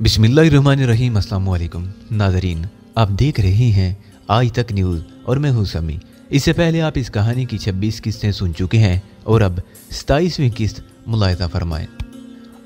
बिस्मिल्लाहिर्रहमानिर्रहीम। अस्सलाम वालेकुम नाज़रीन, आप देख रहे हैं आज तक न्यूज़ और मैं हूं समी। इससे पहले आप इस कहानी की 26 किस्तें सुन चुके हैं और अब 27वीं किस्त मुलाहिज़ा फरमाएं।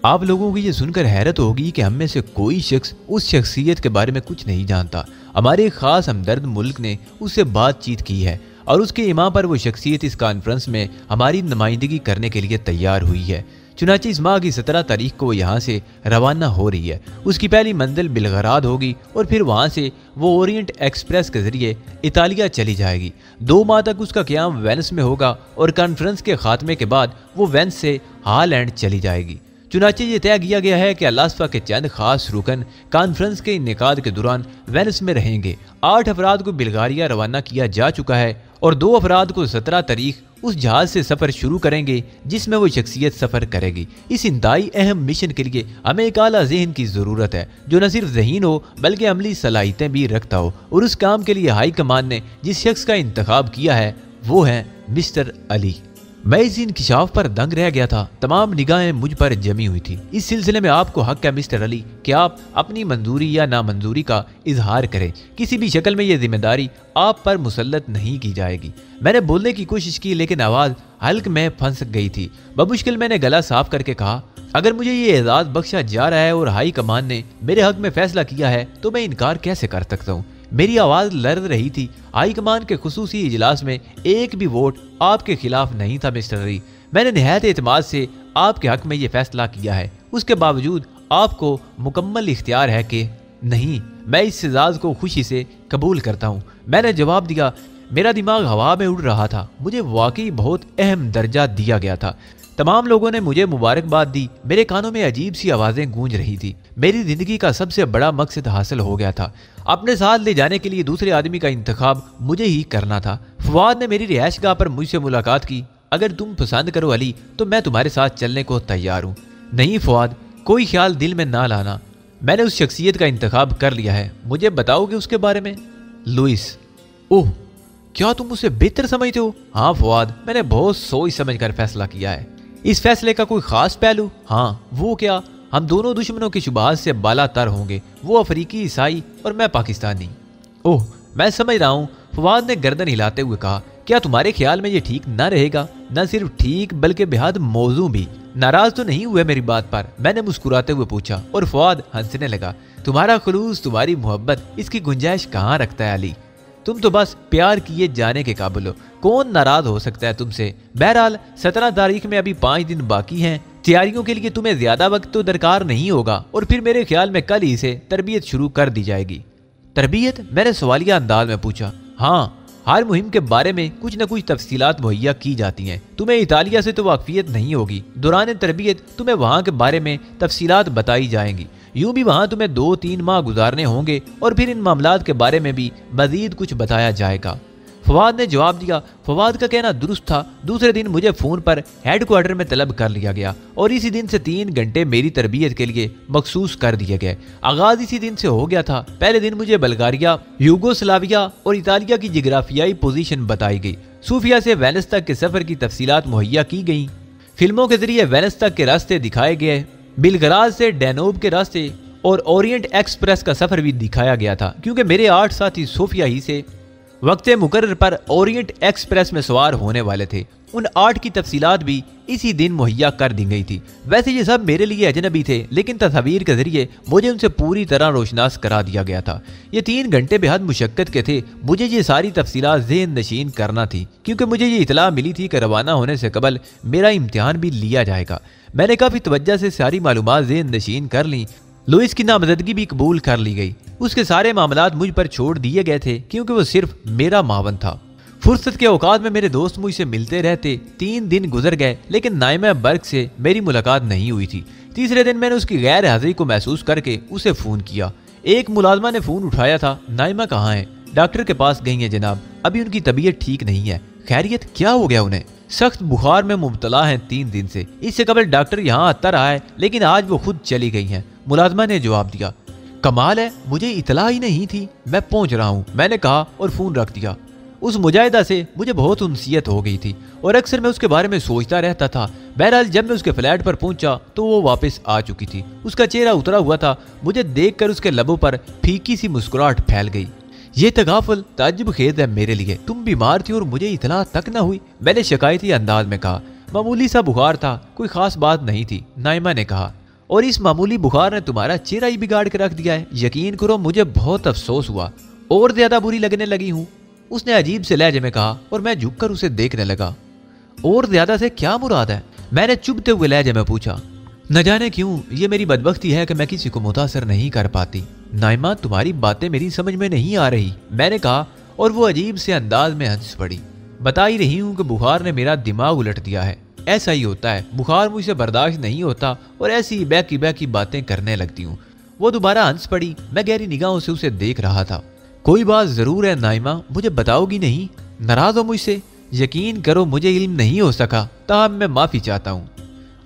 आप लोगों को ये सुनकर हैरत होगी कि हम में से कोई शख्स उस शख्सियत के बारे में कुछ नहीं जानता। हमारे एक ख़ास हमदर्द मुल्क ने उससे बातचीत की है और उसके इमा पर वो शख्सियत इस कॉन्फ्रेंस में हमारी नुमाइंदगी करने के लिए तैयार हुई है। चुनांचे इस माह की 17 तारीख को वो यहाँ से रवाना हो रही है। उसकी पहली मंजिल बिलगराद होगी और फिर वहाँ से वो ओरिएंट एक्सप्रेस के जरिए इतालिया चली जाएगी। 2 माह तक उसका क़याम वेनिस में होगा और कॉन्फ्रेंस के खात्मे के बाद वो वेनिस से हॉलैंड चली जाएगी। चुनांचे ये तय किया गया है कि अलास्का के चंद खास रुकन कॉन्फ्रेंस के इनेकाद के दौरान वेनिस में रहेंगे। 8 अफराद को बुल्गारिया रवाना किया जा चुका है और 2 अफराद को 17 तारीख उस जहाज से सफ़र शुरू करेंगे जिसमें वो शख्सियत सफ़र करेगी। इस इंतहाई अहम मिशन के लिए हमें एक आला ज़हन की ज़रूरत है जो न सिर्फ ज़हीन हो बल्कि अमली सलाहियतें भी रखता हो, और उस काम के लिए हाई कमान ने जिस शख्स का इंतखाब किया है वो है मिस्टर अली। मैं इस इंकिशाफ पर दंग रह गया था। तमाम निगाहें मुझ पर जमी हुई थी। इस सिलसिले में आपको हक है मिस्टर अली कि आप अपनी मंजूरी या नामंजूरी का इजहार करें। किसी भी शक्ल में यह जिम्मेदारी आप पर मुसल्लत नहीं की जाएगी। मैंने बोलने की कोशिश की लेकिन आवाज़ हल्क में फंस गई थी। बमुश्किल मैंने गला साफ करके कहा, अगर मुझे ये एजाज़ बख्शा जा रहा है और हाई कमान ने मेरे हक में फैसला किया है तो मैं इनकार कैसे कर सकता हूँ। मेरी आवाज़ लर्ज रही थी। हाई कमान के खुसूसी इजलास में एक भी वोट आपके खिलाफ नहीं था मिस्टर अली। मैंने निहायत एतमाद से आपके हक में ये फैसला किया है। उसके बावजूद आपको मुकम्मल इख्तियार है कि नहीं, मैं इस एजाज़ को खुशी से कबूल करता हूँ। मैंने जवाब दिया। मेरा दिमाग हवा में उड़ रहा था। मुझे वाकई बहुत अहम दर्जा दिया गया था। तमाम लोगों ने मुझे मुबारकबाद दी। मेरे कानों में अजीब सी आवाज़ें गूंज रही थी। मेरी ज़िंदगी का सबसे बड़ा मकसद हासिल हो गया था। अपने साथ ले जाने के लिए दूसरे आदमी का इंतखाब मुझे ही करना था। फवाद ने मेरी रिहाइशगाह पर मुझसे मुलाकात की। अगर तुम पसंद करो अली तो मैं तुम्हारे साथ चलने को तैयार हूँ। नहीं फवाद, कोई ख्याल दिल में ना लाना। मैंने उस शख्सियत का इंतखाब कर लिया है। मुझे बताओगे उसके बारे में? लुइस, ओह, क्या तुम उसे बेहतर समझते हो? हाँ फवाद, मैंने बहुत सोच समझ कर फैसला किया है। इस फैसले का कोई खास पहलू? हाँ, वो क्या? हम दोनों दुश्मनों की शुबहात से बालातर होंगे। वो अफ्रीकी ईसाई और मैं पाकिस्तानी। ओह, मैं समझ रहा हूँ, फवाद ने गर्दन हिलाते हुए कहा। क्या तुम्हारे ख्याल में ये ठीक न रहेगा? न सिर्फ ठीक बल्कि बेहद मौजू भी। नाराज तो नहीं हुए मेरी बात पर? मैंने मुस्कुराते हुए पूछा और फवाद हंसने लगा। तुम्हारा खुलूस, तुम्हारी मोहब्बत, इसकी गुंजाइश कहाँ रखता है अली? तुम तो बस प्यार किए जाने के काबिल हो। कौन नाराज हो सकता है तुमसे? बहरहाल 17 तारीख में अभी 5 दिन बाकी हैं। तैयारियों के लिए तुम्हें ज्यादा वक्त तो दरकार नहीं होगा और फिर मेरे ख्याल में कल ही से तरबियत शुरू कर दी जाएगी। तरबियत? मैंने सवालिया अंदाज में पूछा। हाँ, हर मुहिम के बारे में कुछ न कुछ तफसीलात मुहैया की जाती हैं। तुम्हें इतालिया से तो वाकफियत नहीं होगी। दौरान तरबियत तुम्हें वहाँ के बारे में तफसीलात बताई जाएंगी। यूं भी वहाँ तुम्हें 2-3 माह गुजारने होंगे और फिर इन मामलात के बारे में भी मजीद कुछ बताया जाएगा। फवाद ने जवाब दिया। फवाद का कहना दुरुस्त था। दूसरे दिन मुझे फ़ोन पर हेडक्वार्टर में तलब कर लिया गया और इसी दिन से 3 घंटे मेरी तरबियत के लिए मखसूस कर दिए गए। आगाज़ इसी दिन से हो गया था। पहले दिन मुझे बल्गारिया, यूगोस्लाविया और इतालिया की जिग्राफियाई पोजीशन बताई गई। सूफिया से वेनिस तक के सफ़र की तफसीलात मुहैया की गई। फिल्मों के जरिए वेनिस तक के रास्ते दिखाए गए। बिलगराद से डैनूब के रास्ते और ओरिएंट एक्सप्रेस का सफ़र भी दिखाया गया था, क्योंकि मेरे 8 साथी सोफिया ही से वक्त मुकर्रर पर ओरिएंट एक्सप्रेस में सवार होने वाले थे। उन 8 की तफसीलात भी इसी दिन मुहैया कर दी गई थी। वैसे ये सब मेरे लिए अजनबी थे, लेकिन तस्वीर के जरिए मुझे उनसे पूरी तरह रोशनास करा दिया गया था। ये 3 घंटे बेहद मुशक्कत के थे। मुझे ये सारी तफसीलात ज़हन नशीन करना थी, क्योंकि मुझे ये इतला मिली थी कि रवाना होने से कबल मेरा इम्तिहान भी लिया जाएगा। मैंने काफ़ी तवज्जो से सारी मालूमात ज़हन नशीन कर ली। लुइस की नामजदगी भी कबूल कर ली गई। उसके सारे मामलात मुझ पर छोड़ दिए गए थे, क्योंकि वो सिर्फ मेरा मावन था। फुर्सत के औकात में मेरे दोस्त मुझसे मिलते रहते। 3 दिन गुजर गए, लेकिन नाइमा बर्ग से मेरी मुलाकात नहीं हुई थी। तीसरे दिन मैंने उसकी गैर हाजिरी को महसूस करके उसे फ़ोन किया। एक मुलाजमा ने फ़ोन उठाया था। नाइमा कहाँ है? डॉक्टर के पास गई है जनाब, अभी उनकी तबीयत ठीक नहीं है। खैरियत? क्या हो गया उन्हें? सख्त बुखार में मुब्तला हैं 3 दिन से। इससे कबल डॉक्टर यहाँ आता रहा है, लेकिन आज वो खुद चली गई हैं। मुलाजमा ने जवाब दिया। कमाल है, मुझे इतला ही नहीं थी। मैं पहुंच रहा हूँ, मैंने कहा और फ़ोन रख दिया। उस मुजाहिदा से मुझे बहुत उनसियत हो गई थी और अक्सर मैं उसके बारे में सोचता रहता था। बहरहाल जब मैं उसके फ्लैट पर पहुंचा तो वो वापस आ चुकी थी। उसका चेहरा उतरा हुआ था। मुझे देखकर उसके लबों पर फीकी सी मुस्कुराहट फैल गई। ये तगाफुल ताज्जुब खेज है मेरे लिए। तुम बीमार थी और मुझे इतला तक न हुई, मैंने शिकायती अंदाज में कहा। मामूली सा बुखार था, कोई खास बात नहीं थी, नाइमा ने कहा। और इस मामूली बुखार ने तुम्हारा चेहरा ही बिगाड़ के रख दिया है। यकीन करो मुझे बहुत अफसोस हुआ और ज्यादा बुरी लगने लगी हूँ, उसने अजीब से लहजे में कहा और मैं झुककर उसे देखने लगा। और ज्यादा से क्या मुराद है? मैंने चुभते हुए लहजे में पूछा। न जाने क्यों ये मेरी बदबख्ती है कि मैं किसी को मुतासर नहीं कर पाती। नाइमा तुम्हारी बातें मेरी समझ में नहीं आ रही, मैंने कहा और वो अजीब से अंदाज में हंस पड़ी। बता ही रही हूँ कि बुखार ने मेरा दिमाग उलट दिया है। ऐसा ही होता है, बुखार मुझसे बर्दाश्त नहीं होता और ऐसी बहकी बहकी बातें करने लगती हूँ। वो दोबारा हंस पड़ी। मैं गहरी निगाहों से उसे देख रहा था। कोई बात जरूर है नाइमा, मुझे बताओगी नहीं? नाराज हो मुझसे? यकीन करो मुझे इल्म नहीं हो सका, ताहम मैं माफी चाहता हूँ।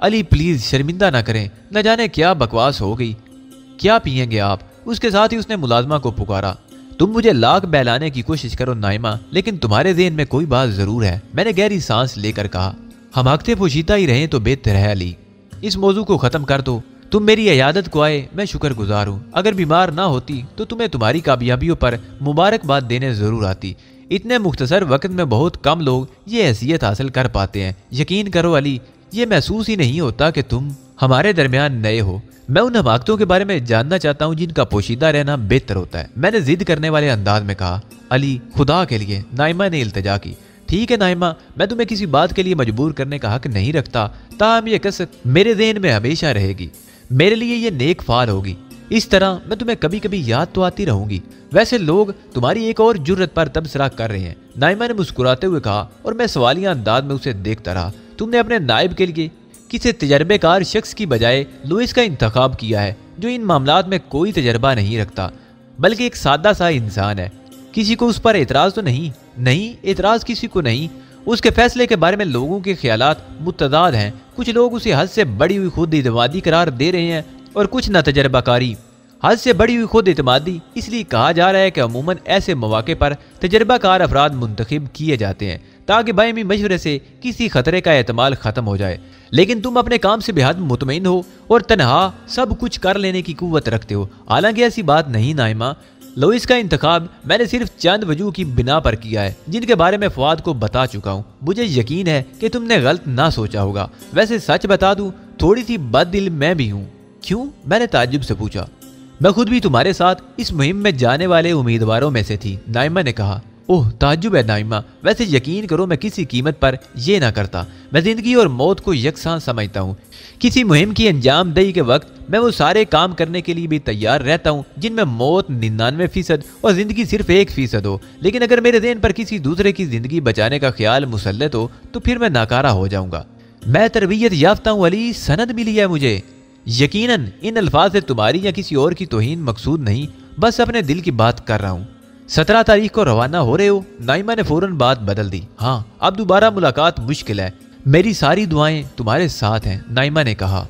अली प्लीज शर्मिंदा ना करें, न जाने क्या बकवास हो गई। क्या पियेंगे आप? उसके साथ ही उसने मुलाजमा को पुकारा। तुम मुझे लाख बहलाने की कोशिश करो नाइमा, लेकिन तुम्हारे ज़हन में कोई बात जरूर है, मैंने गहरी सांस लेकर कहा। हम हकते पोशीदा ही रहें तो बेहतर है अली, इस मौजू को खत्म कर दो। तुम मेरी इयादत को आए, मैं शुक्रगुजार हूँ। अगर बीमार ना होती तो तुम्हें तुम्हारी कामयाबियों पर मुबारकबाद देने जरूर आती। इतने मुख्तसर वक्त में बहुत कम लोग ये हैसियत हासिल कर पाते हैं। यकीन करो अली, ये महसूस ही नहीं होता कि तुम हमारे दरमियान नए हो। मैं उन हमाकतों के बारे में जानना चाहता हूँ जिनका पोशीदा रहना बेहतर होता है, मैंने जिद करने वाले अंदाज में कहा। अली खुदा के लिए, नाइमा ने इल्तिजा की। ठीक है नाइमा, मैं तुम्हें किसी बात के लिए मजबूर करने का हक नहीं रखता, ताहम ये कसर मेरे ज़हन में हमेशा रहेगी। मेरे लिए ये नेक फाल होगी। इस तरह मैं तुम्हें कभी कभी याद तो आती रहूंगी। वैसे लोग तुम्हारी एक और जुर्रत पर तबसरा कर रहे हैं, नाइमा ने मुस्कुराते हुए कहा और मैं सवालिया अंदाज में उसे देखता रहा। तुमने अपने नायब के लिए किसी तजर्बेकार शख्स की बजाय लुइस का इंतखाब किया है, जो इन मामलात में कोई तजर्बा नहीं रखता, बल्कि एक सादा सा इंसान है। किसी को उस पर एतराज तो नहीं? नहीं, एतराज किसी को नहीं। उसके फैसले के बारे में लोगों के ख्यालात मुतदाद हैं। कुछ लोग उसे हद से बड़ी हुई खुद इतमादी करार दे रहे हैं और कुछ न तजर्बाकारी। हद से बड़ी हुई खुद इतमादी इसलिए कहा जा रहा है कि अमूमन ऐसे मौके पर तजर्बाकार अफराद मुंतखब किए जाते हैं ताकि बायमी मशवरे से किसी खतरे का एहतमाल खत्म हो जाए। लेकिन तुम अपने काम से बेहद मुतमईन हो और तनहा सब कुछ कर लेने की कुव्वत रखते हो। हालांकि ऐसी बात नहीं नाइमा, लुइस का इंतखाब मैंने सिर्फ चंद वजूह की बिना पर किया है, जिनके बारे में फवाद को बता चुका हूँ। मुझे यकीन है कि तुमने गलत ना सोचा होगा। वैसे सच बता दूं, थोड़ी सी बददिल मैं भी हूँ। क्यों? मैंने ताज्जुब से पूछा। मैं खुद भी तुम्हारे साथ इस मुहिम में जाने वाले उम्मीदवारों में से थी, नाइमा ने कहा। ओह ताज्जुब है नाइमा, वैसे यकीन करो मैं किसी कीमत पर यह ना करता। मैं जिंदगी और मौत को यकसां समझता हूँ। किसी मुहिम की अंजाम दही के वक्त मैं वो सारे काम करने के लिए भी तैयार रहता हूँ जिनमें मौत 99% और जिंदगी सिर्फ 1% हो। लेकिन अगर मेरे ज़हन पर किसी दूसरे की जिंदगी बचाने का ख्याल मुसल्लत हो तो फिर मैं नाकारा हो जाऊंगा। मैं तरबियत याफ्ता हूँ अली, सनद मिली है मुझे। यकीनन इन अल्फाज से तुम्हारी या किसी और की तौहीन मकसूद नहीं, बस अपने दिल की बात कर रहा हूँ। 17 तारीख को रवाना हो रहे हो? नाइमा ने फौरन बात बदल दी। हाँ, अब दोबारा मुलाकात मुश्किल है। मेरी सारी दुआएं तुम्हारे साथ हैं, नाइमा ने कहा।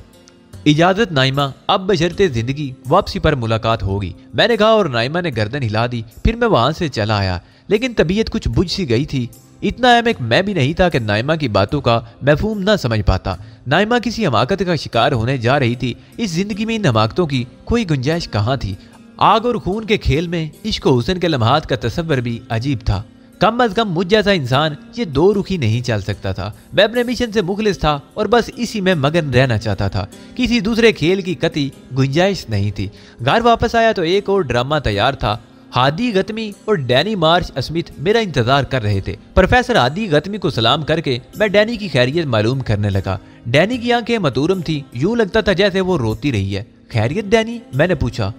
इजाजत नाइमा, अब बशर्ते जिंदगी वापसी पर मुलाकात होगी, मैंने कहा और नाइमा ने गर्दन हिला दी। फिर मैं वहां से चला आया, लेकिन तबीयत कुछ बुझ सी गई थी। इतना अहम मैं भी नहीं था कि नाइमा की बातों का मफहूम न समझ पाता। नाइमा किसी हमाकत का शिकार होने जा रही थी। इस जिंदगी में इन हमाकतों की कोई गुंजाइश कहाँ थी? आग और खून के खेल में इश्क हुस्न के लम्हात का तस्वर भी अजीब था। कम अज कम मुझ जैसा इंसान ये दो रुखी नहीं चल सकता था। मैं अपने मिशन से मुखलिस था और बस इसी में मगन रहना चाहता था। किसी दूसरे खेल की कतई गुंजाइश नहीं थी। घर वापस आया तो एक और ड्रामा तैयार था। हादी गतमी और डैनी मार्श स्मिथ मेरा इंतजार कर रहे थे। प्रोफेसर हादी गतमी को सलाम करके मैं डैनी की खैरियत मालूम करने लगा। डैनी की आंखें मतूरम थी, यूं लगता था जैसे वो रोती रही है। खैरियत डैनी? मैंने पूछा।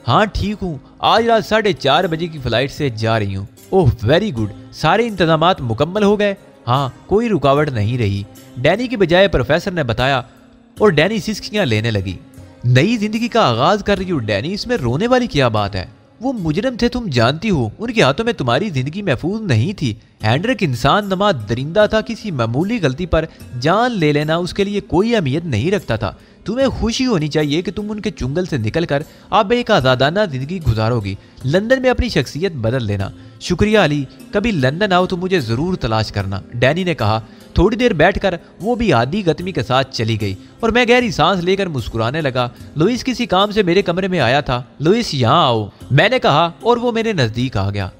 हाँ ठीक हूँ, आज रात 4:30 बजे की फ्लाइट से जा रही हूँ। ओह वेरी गुड, सारे इंतजामात मुकम्मल हो गए? हाँ, कोई रुकावट नहीं रही, डैनी की बजाय प्रोफेसर ने बताया और डैनी सिसकियां लेने लगी। नई जिंदगी का आगाज कर रही हूँ डैनी, इसमें रोने वाली क्या बात है? वो मुजरिम थे, तुम जानती हो, उनके हाथों में तुम्हारी जिंदगी महफूज नहीं थी। हैंड्रिक इंसान नमा दरिंदा था, किसी मामूली गलती पर जान ले लेना उसके लिए कोई अहमियत नहीं रखता था। तुम्हें खुशी होनी चाहिए कि तुम उनके चुंगल से निकलकर अब एक आजादाना जिंदगी गुजारोगी। लंदन में अपनी शख्सियत बदल लेना। शुक्रिया अली, कभी लंदन आओ तो मुझे जरूर तलाश करना, डैनी ने कहा। थोड़ी देर बैठकर वो भी आधी गतमी के साथ चली गई और मैं गहरी सांस लेकर मुस्कुराने लगा। लुइस किसी काम से मेरे कमरे में आया था। लुइस यहाँ आओ, मैंने कहा और वो मेरे नजदीक आ गया।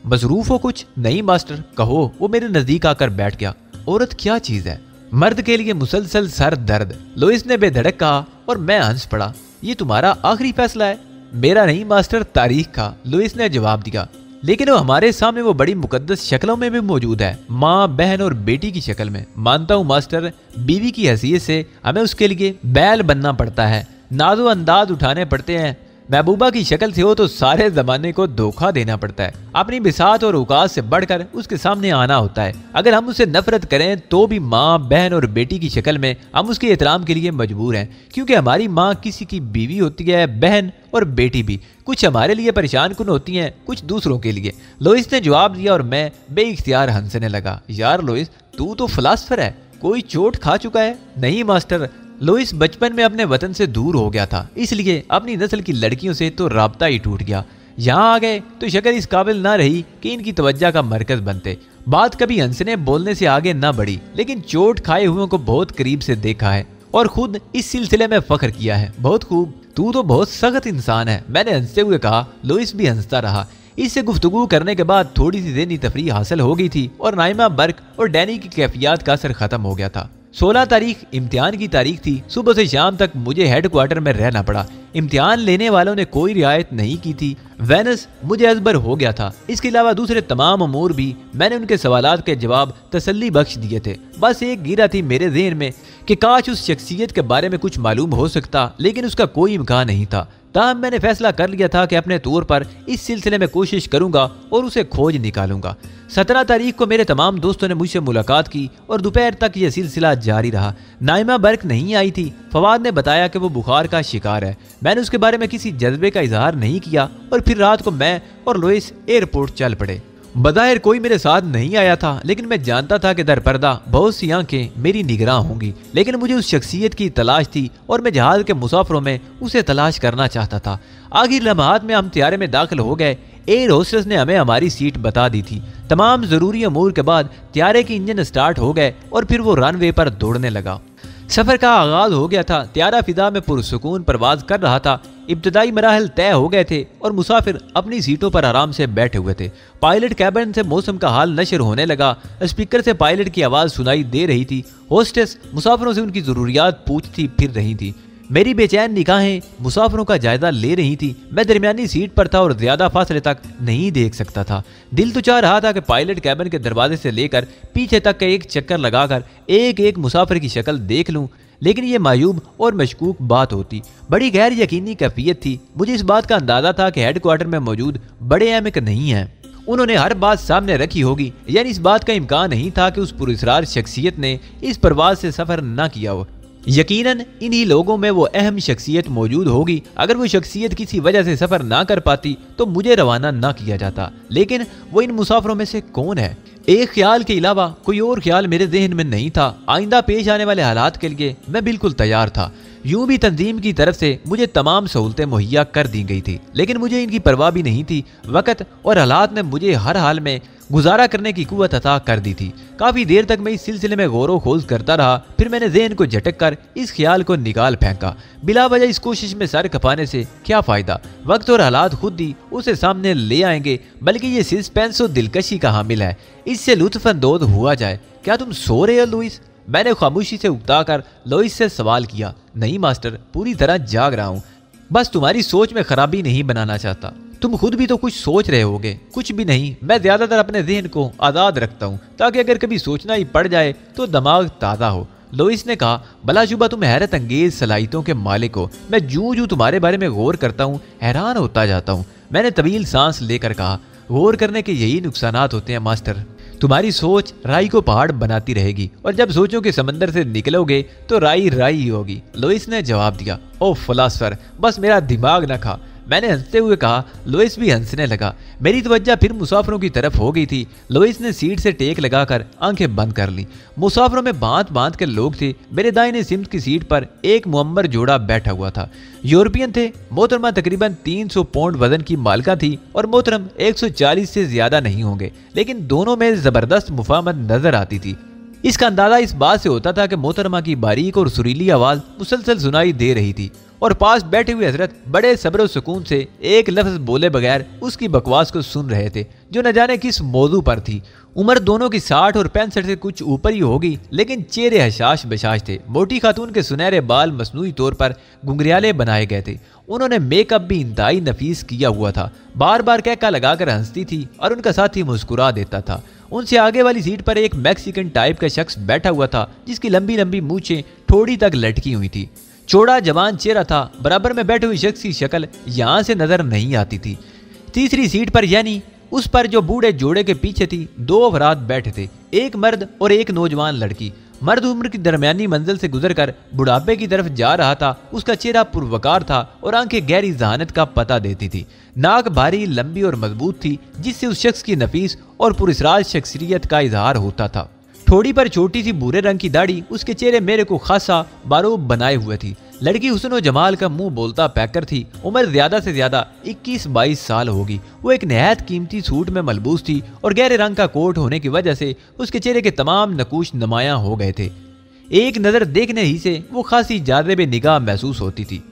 मसरूफ हो कुछ? नहीं मास्टर, कहो। वो मेरे नजदीक आकर बैठ गया। औरत क्या चीज है? मर्द के लिए मुसलसल सर दर्द, लुइस ने बेधड़क कहा और मैं हंस पड़ा। ये तुम्हारा आखिरी फैसला है? मेरा नहीं मास्टर, तारीख का, लुइस ने जवाब दिया। लेकिन वो हमारे सामने वो बड़ी मुकद्दस शक्लों में भी मौजूद है, माँ, बहन और बेटी की शक्ल में। मानता हूँ मास्टर, बीवी की हैसियत से हमें उसके लिए बैल बनना पड़ता है, नाजो अंदाज उठाने पड़ते हैं। महबूबा की शक्ल से हो तो सारे जमाने को धोखा देना पड़ता है, अपनी बिसात और औकात से बढ़कर उसके सामने आना होता है। अगर हम उससे नफरत करें तो भी माँ, बहन और बेटी की शक्ल में हम उसके एहतराम के लिए मजबूर हैं, क्योंकि हमारी माँ किसी की बीवी होती है, बहन और बेटी भी। कुछ हमारे लिए परेशान कुन होती हैं, कुछ दूसरों के लिए। लुइस ने जवाब दिया और मैं बेइख्तियार हंसने लगा। यार लुइस, तू तो फिलासफर है, कोई चोट खा चुका है? नहीं मास्टर, लुइस बचपन में अपने वतन से दूर हो गया था, इसलिए अपनी नस्ल की लड़कियों से तो राब्ता ही टूट गया। यहाँ आ गए तो शक्ल इस काबिल ना रही कि इनकी तवज्जो का मरकज बनते। बात कभी हंसने बोलने से आगे ना बढ़ी, लेकिन चोट खाए हुओं को बहुत करीब से देखा है और खुद इस सिलसिले में फख्र किया है। बहुत खूब, तू तो बहुत सख्त इंसान है, मैंने हंसते हुए कहा। लुइस भी हंसता रहा। इससे गुफ्तगू करने के बाद थोड़ी सी ज़हनी तफरीह हासिल हो गई थी और नाइमा बर्क और डैनी की कैफियत का असर खत्म हो गया था। 16 तारीख इम्तिहान की तारीख थी। सुबह से शाम तक मुझे हेडक्वार्टर में रहना पड़ा। इम्तिहान लेने वालों ने कोई रियायत नहीं की थी। वेनस मुझे अजबर हो गया था। इसके अलावा दूसरे तमाम अमूर भी मैंने उनके सवालात के जवाब तसल्ली बख्श दिए थे। बस एक गिरा थी मेरे ज़हन में कि काश उस शख्सियत के बारे में कुछ मालूम हो सकता, लेकिन उसका कोई इम्कान नहीं था। ताहम मैंने फैसला कर लिया था कि अपने तौर पर इस सिलसिले में कोशिश करूंगा और उसे खोज निकालूंगा। 17 तारीख को मेरे तमाम दोस्तों ने मुझसे मुलाकात की और दोपहर तक यह सिलसिला जारी रहा। नाइमा बर्क नहीं आई थी। फवाद ने बताया कि वो बुखार का शिकार है। मैंने उसके बारे में किसी जज्बे का इजहार नहीं किया और फिर रात को मैं और लुइस एयरपोर्ट चल पड़े। बज़ाहिर कोई मेरे साथ नहीं आया था, लेकिन मैं जानता था कि दरपर्दा बहुत सी आंखें मेरी निगरान होंगी। लेकिन मुझे उस शख्सियत की तलाश थी और मैं जहाज के मुसाफिरों में उसे तलाश करना चाहता था। आखिर लम्हात में हम त्यारे में दाखिल हो गए। एयर होस्टेस ने हमें हमारी सीट बता दी थी। तमाम जरूरी अमूर के बाद त्यारे के इंजन स्टार्ट हो गए और फिर वो रनवे पर दौड़ने लगा। सफर का आगाज हो गया था। त्यारा फिजा में पुरसुकून परवाज कर रहा था। इब्तदाई मराहल तय हो गए थे और मुसाफिर अपनी सीटों पर आराम से बैठे हुए थे। पायलट कैबिन से मौसम का हाल नशर होने लगा। स्पीकर से पायलट की आवाज़ सुनाई दे रही थी। होस्टेस मुसाफिरों से उनकी ज़रूरियात पूछती फिर रही थी। मेरी बेचैन निगाहें मुसाफिरों का जायजा ले रही थी। मैं दरमियानी सीट पर था और ज्यादा फासले तक नहीं देख सकता था। दिल तो चाह रहा था कि पायलट कैबिन के दरवाजे से लेकर पीछे तक का एक चक्कर लगाकर एक एक मुसाफिर की शक्ल देख लूं, लेकिन ये मायूब और मशकूक बात होती। बड़ी गैर यकीनी कैफियत थी। मुझे इस बात का अंदाजा था कि हेडक्वार्टर में मौजूद बड़े अहमक नहीं हैं। उन्होंने हर बात सामने रखी होगी, यानी इस बात का इम्कान नहीं था कि उस पुरस्कार शख्सियत ने इस परवाज से सफर न किया हो। यकीनन इन्हीं लोगों में वो अहम शख्सियत मौजूद होगी। अगर वो शख्सियत किसी वजह से सफर ना कर पाती तो मुझे रवाना ना किया जाता। लेकिन वो इन मुसाफिरों में से कौन है? एक ख्याल के अलावा कोई और ख्याल मेरे जहन में नहीं था। आइंदा पेश आने वाले हालात के लिए मैं बिल्कुल तैयार था। यूं भी तंजीम की तरफ से मुझे तमाम सहूलतें मुहैया कर दी गई थी, लेकिन मुझे इनकी परवाह भी नहीं थी। वक्त और हालात ने मुझे हर हाल में गुजारा करने की कुव्वत अता कर दी थी। काफी देर तक मैं इस सिलसिले में गौर खोज करता रहा। फिर मैंने ज़हन को झटक कर इस ख्याल को निकाल फेंका। बिला वजह इस कोशिश में सर खपाने से क्या फायदा? वक्त और हालात खुद ही उसे सामने ले आएंगे, बल्कि ये सस्पेंस और दिलकशी का हामिल है। इससे लुत्फ अंदोज हुआ जाए। क्या तुम सो रहे हो लुइस? मैंने खामोशी से उकताकर लुइस से सवाल किया। नहीं मास्टर, पूरी तरह जाग रहा हूँ। बस तुम्हारी सोच में खराबी नहीं बनाना चाहता। तुम खुद भी तो कुछ सोच रहे होगे। कुछ भी नहीं, मैं ज्यादातर अपने जहन को आज़ाद रखता हूँ ताकि अगर कभी सोचना ही पड़ जाए तो दिमाग ताज़ा हो। लुइस ने कहा, भलाशुबा तुम हैरत अंगेज सलाहियतों के मालिक हो। मैं जूं जूं तुम्हारे बारे में गौर करता हूँ हैरान होता जाता हूँ। मैंने तवील सांस लेकर कहा, गौर करने के यही नुकसानात होते हैं मास्टर। तुम्हारी सोच राई को पहाड़ बनाती रहेगी और जब सोचों के समंदर से निकलोगे तो राई राई ही होगी। लुइस ने जवाब दिया, ओ फिलासफर, बस मेरा दिमाग न खा। मैंने हंसते हुए कहा। लोइस भी हंसने लगा। मेरी तवज्जो फिर मुसाफिरों की तरफ हो गई थी। लोइस ने सीट से टेक लगाकर आंखें बंद कर ली। मुसाफिरों में भांत भांत के लोग थे। मेरे दाहिने सिमत की सीट पर एक मुअम्मर जोड़ा बैठा हुआ था। यूरोपियन थे। मोहतरमा तकरीबन 300 पाउंड वजन की मालिका थी और मोहतरम 140 से ज्यादा नहीं होंगे, लेकिन दोनों में जबरदस्त मुफाहमत नजर आती थी। इसका अंदाजा इस बात से होता था कि मोहतरमा की बारीक और सुरीली आवाज मुसलसल सुनाई दे रही थी और पास बैठे हुए हजरत बड़े सब्र सुकून से एक लफ्ज बोले बगैर उसकी बकवास को सुन रहे थे, जो न जाने किस मौजू पर थी। उम्र दोनों की 60 और 65 से कुछ ऊपर ही होगी, लेकिन चेहरे हशाश बशाश थे। मोटी खातून के सुनहरे बाल मसनूई तौर पर घुंघरियाले बनाए गए थे। उन्होंने मेकअप भी इंतहाई नफीस किया हुआ था। बार बार कहका लगाकर हंसती थी और उनका साथी मुस्कुरा देता था। उनसे आगे वाली सीट पर एक मैक्सिकन टाइप का शख्स बैठा हुआ था, जिसकी लंबी लंबी मूछें ठोड़ी तक लटकी हुई थी। चौड़ा जवान चेहरा था। बराबर में बैठे हुए शख्स की शक्ल यहाँ से नजर नहीं आती थी। तीसरी सीट पर यानी उस पर जो बूढ़े जोड़े के पीछे थी, दो अफराद बैठे थे, एक मर्द और एक नौजवान लड़की। मर्द उम्र की दरमियानी मंजिल से गुजरकर बुढ़ापे की तरफ जा रहा था। उसका चेहरा पुरवकार था और आंखें गहरी जहानत का पता देती थी। नाक भारी, लंबी और मजबूत थी, जिससे उस शख्स की नफीस और पुरस्राज शख्सियत का इजहार होता था। ठोड़ी पर छोटी सी भूरे रंग की दाढ़ी उसके चेहरे मेरे को खासा बारूब बनाए हुए थी। लड़की हुस्न और जमाल का मुंह बोलता पैकर थी। उम्र ज्यादा से ज्यादा 21-22 साल होगी। वो एक नहायत कीमती सूट में मलबूस थी और गहरे रंग का कोट होने की वजह से उसके चेहरे के तमाम नकूश नुमायां हो गए थे। एक नजर देखने ही से वो खासी जाज़िब निगाह महसूस होती थी।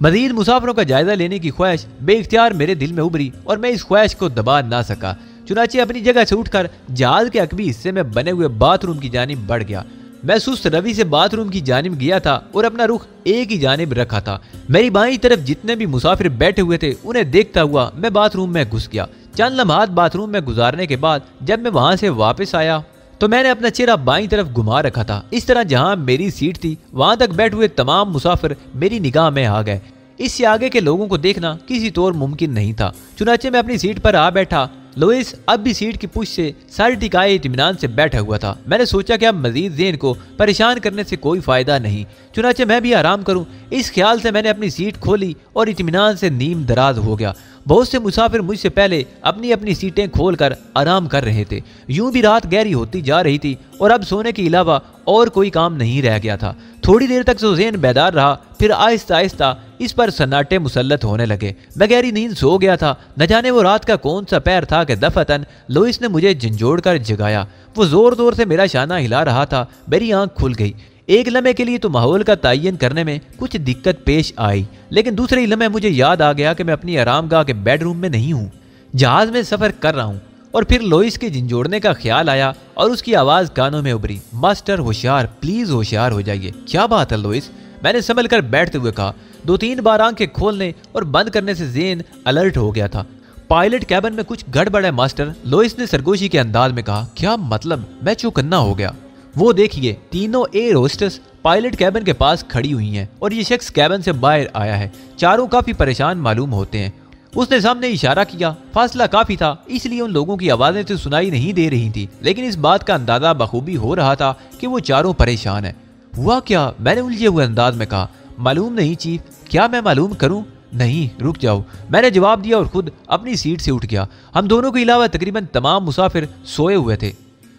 मजीद मुसाफिरों का जायजा लेने की ख्वाहिश बेइख्तियार मेरे दिल में उभरी और मैं इस ख्वाहिश को दबा ना सका। चुनाचे अपनी जगह से उठकर जहाज के अकबी हिस्से में बने हुए बाथरूम की जानिब बढ़ गया। मैं सुस्त रवि से बाथरूम की जानिब गया था और अपना रुख एक ही जानिब रखा था। मेरी बाईं तरफ जितने भी मुसाफिर बैठे हुए थे, उन्हें देखता हुआ मैं बाथरूम में घुस गया। चंद लम्हात बाथरूम में गुजारने के बाद जब मैं वहां से वापस आया तो मैंने अपना चेहरा बाईं तरफ घुमा रखा था। इस तरह जहां मेरी सीट थी वहां तक बैठे हुए तमाम मुसाफिर मेरी निगाह में आ गए। इससे आगे के लोगों को देखना किसी तौर मुमकिन नहीं था। चुनाचे मैं अपनी सीट पर आ बैठा। लोइस अब भी सीट की पुश से सारी टिकाए इत्मीनान से बैठा हुआ था। मैंने सोचा कि अब मजीद ज़हन को परेशान करने से कोई फायदा नहीं, चुनाचे मैं भी आराम करूं। इस ख्याल से मैंने अपनी सीट खोली और इत्मीनान से नीम दराज हो गया। बहुत से मुसाफिर मुझसे पहले अपनी अपनी सीटें खोलकर आराम कर रहे थे। यूं भी रात गहरी होती जा रही थी और अब सोने के अलावा और कोई काम नहीं रह गया था। थोड़ी देर तक तो ज़हन बेदार रहा, फिर आहिस्ता आहिस्ता इस पर सन्नाटे मुसल्लत होने लगे। मैं गहरी नींद सो गया था। न जाने वो रात का कौन सा पैर था कि दफअतन लोइस ने मुझे झंझोड़ कर जगाया। वो जोर जोर से मेरा शाना हिला रहा था। मेरी आंख खुल गई। एक लम्हे के लिए तो माहौल का तयन करने में कुछ दिक्कत पेश आई, लेकिन दूसरे लम्हे मुझे याद आ गया कि मैं अपनी आरामगाह के बेडरूम में नहीं हूँ, जहाज में सफर कर रहा हूँ। और फिर लोइस के झंझोड़ने का ख्याल आया और उसकी आवाज कानों में उभरी, मास्टर होशियार, प्लीज होशियार हो जाइए। क्या बात है लोइस? मैंने संभल कर बैठते हुए कहा। 2-3 बार आंखें खोलने और बंद करने से ज़हन अलर्ट हो गया था। पायलट कैबिन में कुछ गड़बड़ है मास्टर, लोइस ने सरगोशी के अंदाज में कहा। क्या मतलब? मैं चौकन्ना हो गया। वो देखिए, तीनों एयर होस्टेस पायलट कैबिन के पास खड़ी हुई हैं और ये शख्स कैबिन से बाहर आया है। चारों काफी परेशान मालूम होते हैं। उसने सामने इशारा किया। फासला काफी था, इसलिए उन लोगों की आवाजें तो सुनाई नहीं दे रही थी, लेकिन इस बात का अंदाजा बखूबी हो रहा था कि वो चारों परेशान है। हुआ क्या? मैंने उलझे हुए अंदाज में कहा। मालूम नहीं चीफ। क्या मैं मालूम करूं? नहीं, रुक जाओ, मैंने जवाब दिया और खुद अपनी सीट से उठ गया। हम दोनों के अलावा तकरीबन तमाम मुसाफिर सोए हुए थे,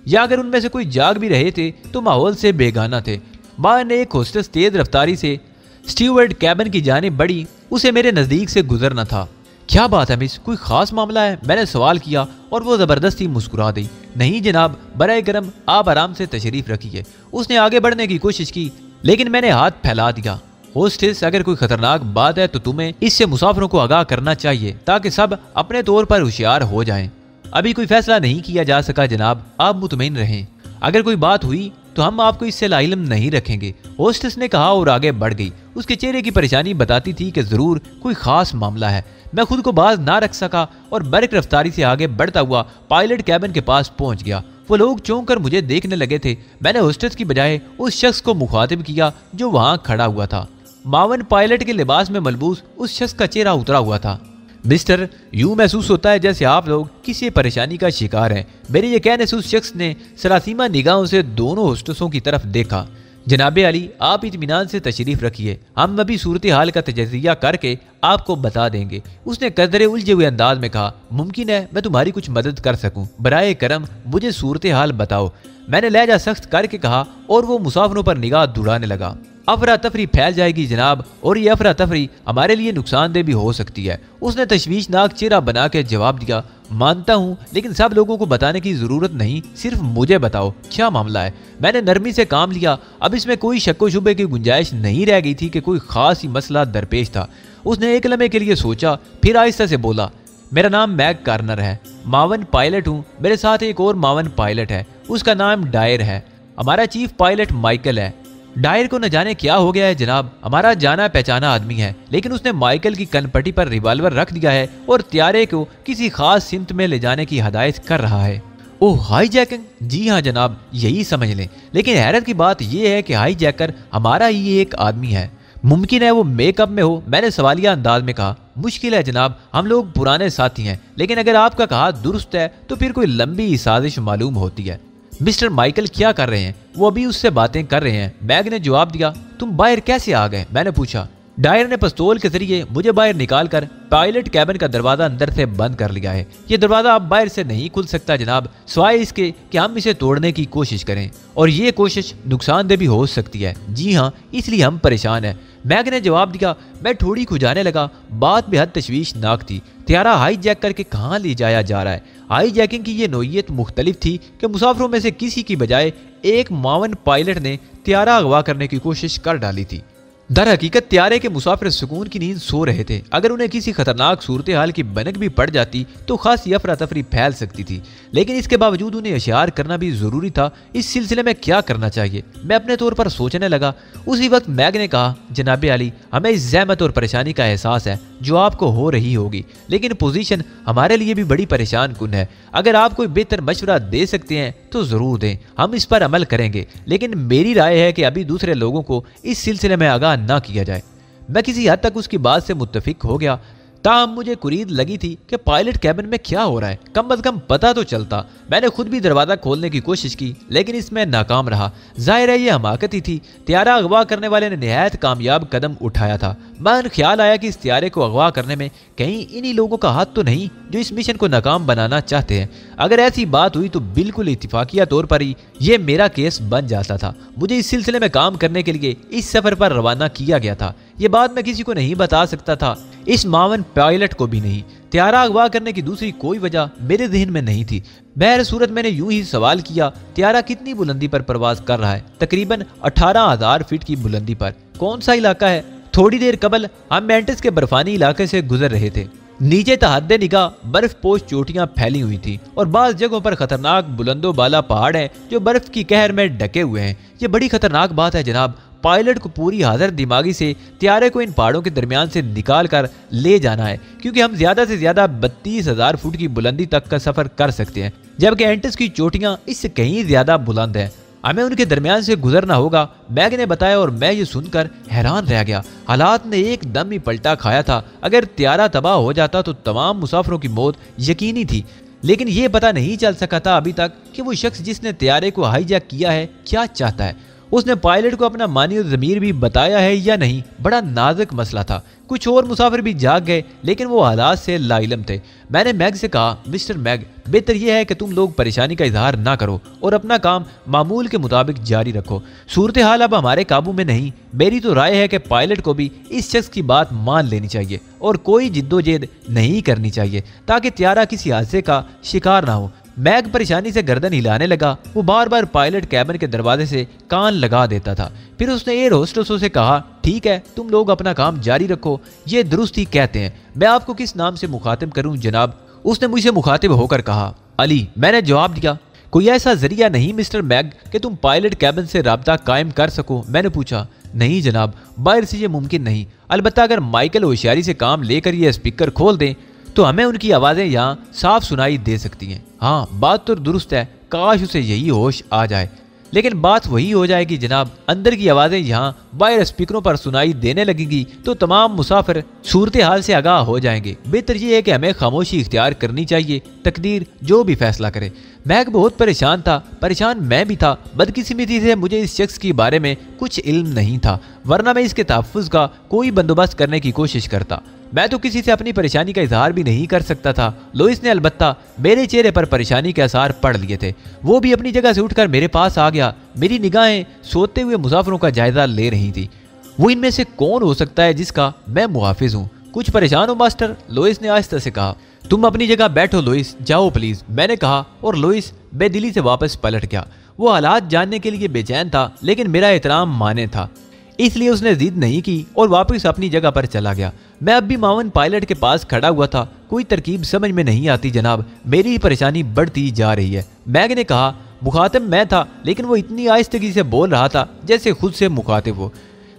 या अगर उनमें से कोई जाग भी रहे थे तो माहौल से बेगाना थे। बाहर ने एक होस्टेस तेज रफ्तारी से स्टीवर्ड कैबिन की जानिब बढ़ी। उसे मेरे नजदीक से गुजरना था। क्या बात है मिस, कोई खास मामला है? मैंने सवाल किया और वो जबरदस्ती मुस्कुरा दी। नहीं जनाब, बराए करम आप आराम से तशरीफ रखिए। उसने आगे बढ़ने की कोशिश की, लेकिन मैंने हाथ फैला दिया। होस्टेस, अगर कोई खतरनाक बात है तो तुम्हें इससे मुसाफिरों को आगाह करना चाहिए, ताकि सब अपने तौर पर होशियार हो जाएं। अभी कोई फैसला नहीं किया जा सका जनाब, आप मुतमईन रहें। अगर कोई बात हुई तो हम आपको इससे लाइलम नहीं रखेंगे, होस्टेस ने कहा और आगे बढ़ गई। उसके चेहरे की परेशानी बताती थी कि जरूर कोई खास मामला है। मैं खुद को बाज ना रख सका और बरक रफ्तारी से आगे बढ़ता हुआ पायलट कैबिन के पास पहुंच गया। वो लोग चौंक कर मुझे देखने लगे थे। मैंने होस्टेस की बजाय उस शख्स को मुखातिब किया जो वहां खड़ा हुआ था। मावन पायलट के लिबास में मलबूस उस शख्स का चेहरा उतरा हुआ था। मिस्टर, यूं महसूस होता है जैसे आप लोग किसी परेशानी का शिकार हैं। मेरे ये कहने से उस शख्स ने सरासीमा निगाहों से दोनों होस्टेसों की तरफ देखा। जनाबे अली, आप इत्मीनान से तशरीफ रखिए, हम अभी सूरत हाल का तजज़िया करके आपको बता देंगे। उसने कदरे उलझे हुए अंदाज में कहा, मुमकिन है मैं तुम्हारी कुछ मदद कर सकूं, बराए करम मुझे सूरत हाल बताओ। मैंने लहजा सख्त करके कहा और वो मुसाफिरों पर निगाह दौड़ाने लगा। अफरा तफरी फैल जाएगी जनाब, और ये अफरा तफरी हमारे लिए नुकसानदेह भी हो सकती है। उसने तशवीशनाक चेहरा बना के जवाब दिया, मानता हूँ, लेकिन सब लोगों को बताने की जरूरत नहीं, सिर्फ मुझे बताओ क्या मामला है। मैंने नरमी से काम लिया। अब इसमें कोई शक व शुबे की गुंजाइश नहीं रह गई थी कि कोई खास ही मसला दरपेश था। उसने एक लम्हे के लिए सोचा, फिर आहिस्ता से बोला, मेरा नाम मैग कार्नर है, मावन पायलट हूँ। मेरे साथ एक और मावन पायलट है, उसका नाम डायर है। हमारा चीफ पायलट माइकल है। डायर को न जाने क्या हो गया है जनाब, हमारा जाना पहचाना आदमी है, लेकिन उसने माइकल की कनपट्टी पर रिवाल्वर रख दिया है और त्यारे को किसी खास सिमत में ले जाने की हदायत कर रहा है। ओह, हाईजैकिंग? जी हाँ जनाब, यही समझ लें। लेकिन हैरत की बात यह है कि हाईजैकर हमारा ही एक आदमी है। मुमकिन है वो मेकअप में हो, मैंने सवालिया अंदाज में कहा। मुश्किल है जनाब, हम लोग पुराने साथी हैं, लेकिन अगर आपका कहा दुरुस्त है तो फिर कोई लंबी साजिश मालूम होती है। मिस्टर माइकल क्या कर रहे हैं? वो अभी उससे बातें कर रहे हैं, मैग ने जवाब दिया। तुम बाहर कैसे आ गए? मैंने पूछा। डायर ने पिस्तौल के जरिए मुझे बाहर निकालकर पायलट कैबिन का दरवाजा अंदर से बंद कर लिया है। ये दरवाजा अब बाहर से नहीं खुल सकता जनाब, सिवाय इसके कि हम इसे तोड़ने की कोशिश करें, और ये कोशिश नुकसानदेह भी हो सकती है। जी हाँ, इसलिए हम परेशान हैं, मैग ने जवाब दिया। मैं थोड़ी खुजाने लगा। बात बेहद तशवीशनाक थी। त्यारा हाई जैक करके कहाँ ले जाया जा रहा है? हाई जैकिंग की ये नोयत मुख्तलिफ थी कि मुसाफिरों में से किसी की बजाय एक मावन पायलट ने त्यारा अगवा करने की कोशिश कर डाली थी। दर हकीकत त्यारे के मुसाफिर सुकून की नींद सो रहे थे। अगर उन्हें किसी खतरनाक सूरत हाल की बनक भी पड़ जाती तो खासी अफरा तफरी फैल सकती थी, लेकिन इसके बावजूद उन्हें होशियार करना भी जरूरी था। इस सिलसिले में क्या करना चाहिए, मैं अपने तौर पर सोचने लगा। उसी वक्त मैग ने कहा, जनाबे अली, हमें इस जहमत और परेशानी का एहसास है जो आपको हो रही होगी, लेकिन पोजीशन हमारे लिए भी बड़ी परेशान कुन है। अगर आप कोई बेहतर मशवरा दे सकते हैं तो जरूर दें, हम इस पर अमल करेंगे, लेकिन मेरी राय है कि अभी दूसरे लोगों को इस सिलसिले में आगाह ना किया जाए। मैं किसी हद तक उसकी बात से मुत्तफिक हो गया। ताहम मुझे कुरीद लगी थी कि पायलट कैबिन में क्या हो रहा है, कम अज कम पता तो चलता। मैंने खुद भी दरवाजा खोलने की कोशिश की, लेकिन इसमें नाकाम रहा। जाहिर है ये हमाकत ही थी। त्यारा अगवा करने वाले ने निहायत कामयाब कदम उठाया था। मन ख्याल आया कि इस त्यारे को अगवा करने में कहीं इन्हीं लोगों का हाथ तो नहीं जो इस मिशन को नाकाम बनाना चाहते हैं। अगर ऐसी बात हुई तो बिल्कुल इत्तिफाकिया तौर पर ही ये मेरा केस बन जाता था। मुझे इस सिलसिले में काम करने के लिए इस सफर पर रवाना किया गया था। ये बात मैं किसी को नहीं बता सकता था, इस मावन पायलट को भी नहीं। त्यारा अगवा करने की दूसरी कोई वजह मेरे जहन में नहीं थी। बहर सूरत मैंने यूं ही सवाल किया, त्यारा कितनी बुलंदी पर परवाज कर रहा है? तकरीबन 18,000 फीट की बुलंदी पर। कौन सा इलाका है? थोड़ी देर कबल हम मेंटिस के बर्फानी इलाके से गुजर रहे थे। नीचे तहद्दे निगाह बर्फ पोश चोटियां फैली हुई थी और बाज़ जगहों पर खतरनाक बुलंदो बाला पहाड़ हैं जो बर्फ की कहर में ढके हुए हैं। ये बड़ी खतरनाक बात है जनाब। पायलट को पूरी हाजिर दिमागी से त्यारे को इन पहाड़ों के दरमियान से निकाल कर ले जाना है, क्योंकि हम ज्यादा से ज्यादा 32,000 फुट की बुलंदी तक का सफर कर सकते हैं, जबकि एंटस की चोटियां इससे कहीं ज्यादा बुलंद हैं। हमें उनके दरमियान से गुजरना होगा, मैग ने बताया, और मैं ये सुनकर हैरान रह गया। हालात ने एकदम ही पलटा खाया था। अगर त्यारा तबाह हो जाता तो तमाम मुसाफिरों की मौत यकीनी थी, लेकिन ये पता नहीं चल सका था अभी तक कि वो शख्स जिसने त्यारे को हाईजैक किया है क्या चाहता है। उसने पायलट को अपना मानी और ज़मीर भी बताया है या नहीं, बड़ा नाजुक मसला था। कुछ और मुसाफिर भी जाग गए, लेकिन वो हालात से लाइलम थे। मैंने मैग से कहा, मिस्टर मैग, बेहतर यह है कि तुम लोग परेशानी का इजहार ना करो और अपना काम मामूल के मुताबिक जारी रखो। सूरत हाल अब हमारे काबू में नहीं। मेरी तो राय है कि पायलट को भी इस शख्स की बात मान लेनी चाहिए और कोई जिद्दोजहद नहीं करनी चाहिए, ताकि त्यारा किसी हादसे का शिकार ना हो। मैग परेशानी से गर्दन हिलाने लगा। वो बार बार पायलट कैबिन के दरवाजे से कान लगा देता था। फिर उसने एयर होस्टेसों से कहा, ठीक है, तुम लोग अपना काम जारी रखो, ये दुरुस्त ही कहते हैं। मैं आपको किस नाम से मुखातिब करूं जनाब? उसने मुझसे मुखातिब होकर कहा, अली। मैंने जवाब दिया, कोई ऐसा जरिया नहीं मिस्टर मैग कि तुम पायलट कैबिन से राब्ता कायम कर सको? मैंने पूछा। नहीं जनाब, बाहर से ये मुमकिन नहीं। अलबत्ता अगर माइकल होशियारी से काम लेकर ये स्पीकर खोल दें तो हमें उनकी आवाज़ें यहाँ साफ सुनाई दे सकती हैं। हाँ, बात तो दुरुस्त है, काश उसे यही होश आ जाए। लेकिन बात वही हो जाएगी जनाब, अंदर की आवाजें यहाँ बाहर स्पीकरों पर सुनाई देने लगेंगी तो तमाम मुसाफिर सूरत हाल से आगाह हो जाएंगे। बेहतर ये है कि हमें खामोशी इख्तियार करनी चाहिए, तकदीर जो भी फैसला करे। मैक बहुत परेशान था, परेशान मैं भी था। बदकिस्मती से मुझे इस शख्स के बारे में कुछ इल्म नहीं था, वरना मैं इसके तहफ़्फ़ुज़ का कोई बंदोबस्त करने की कोशिश करता। मैं तो किसी से अपनी परेशानी का इजहार भी नहीं कर सकता था। लोइस ने अलबत्ता मेरे चेहरे पर परेशानी के आसार पढ़ लिए थे। वो भी अपनी जगह से उठकर मेरे पास आ गया। मेरी निगाहें सोते हुए मुसाफिरों का जायजा ले रही थी। वो इनमें से कौन हो सकता है जिसका मैं मुहाफिज हूँ? कुछ परेशान हो मास्टर? लोइस ने आहिस्ता से कहा। तुम अपनी जगह बैठो लोइस, जाओ प्लीज, मैंने कहा, और लोइस बेदिली से वापस पलट गया। वो हालात जानने के लिए बेचैन था, लेकिन मेरा एहतराम माने था, इसलिए उसने जिद नहीं की और वापस अपनी जगह पर चला गया। मैं अब भी मावन पायलट के पास खड़ा हुआ था। कोई तरकीब समझ में नहीं आती जनाब, मेरी ही परेशानी बढ़ती जा रही है। मैग ने कहा। मुखातिब मैं था, लेकिन वो इतनी आहिस्तगी से बोल रहा था जैसे खुद से मुखातिब हो।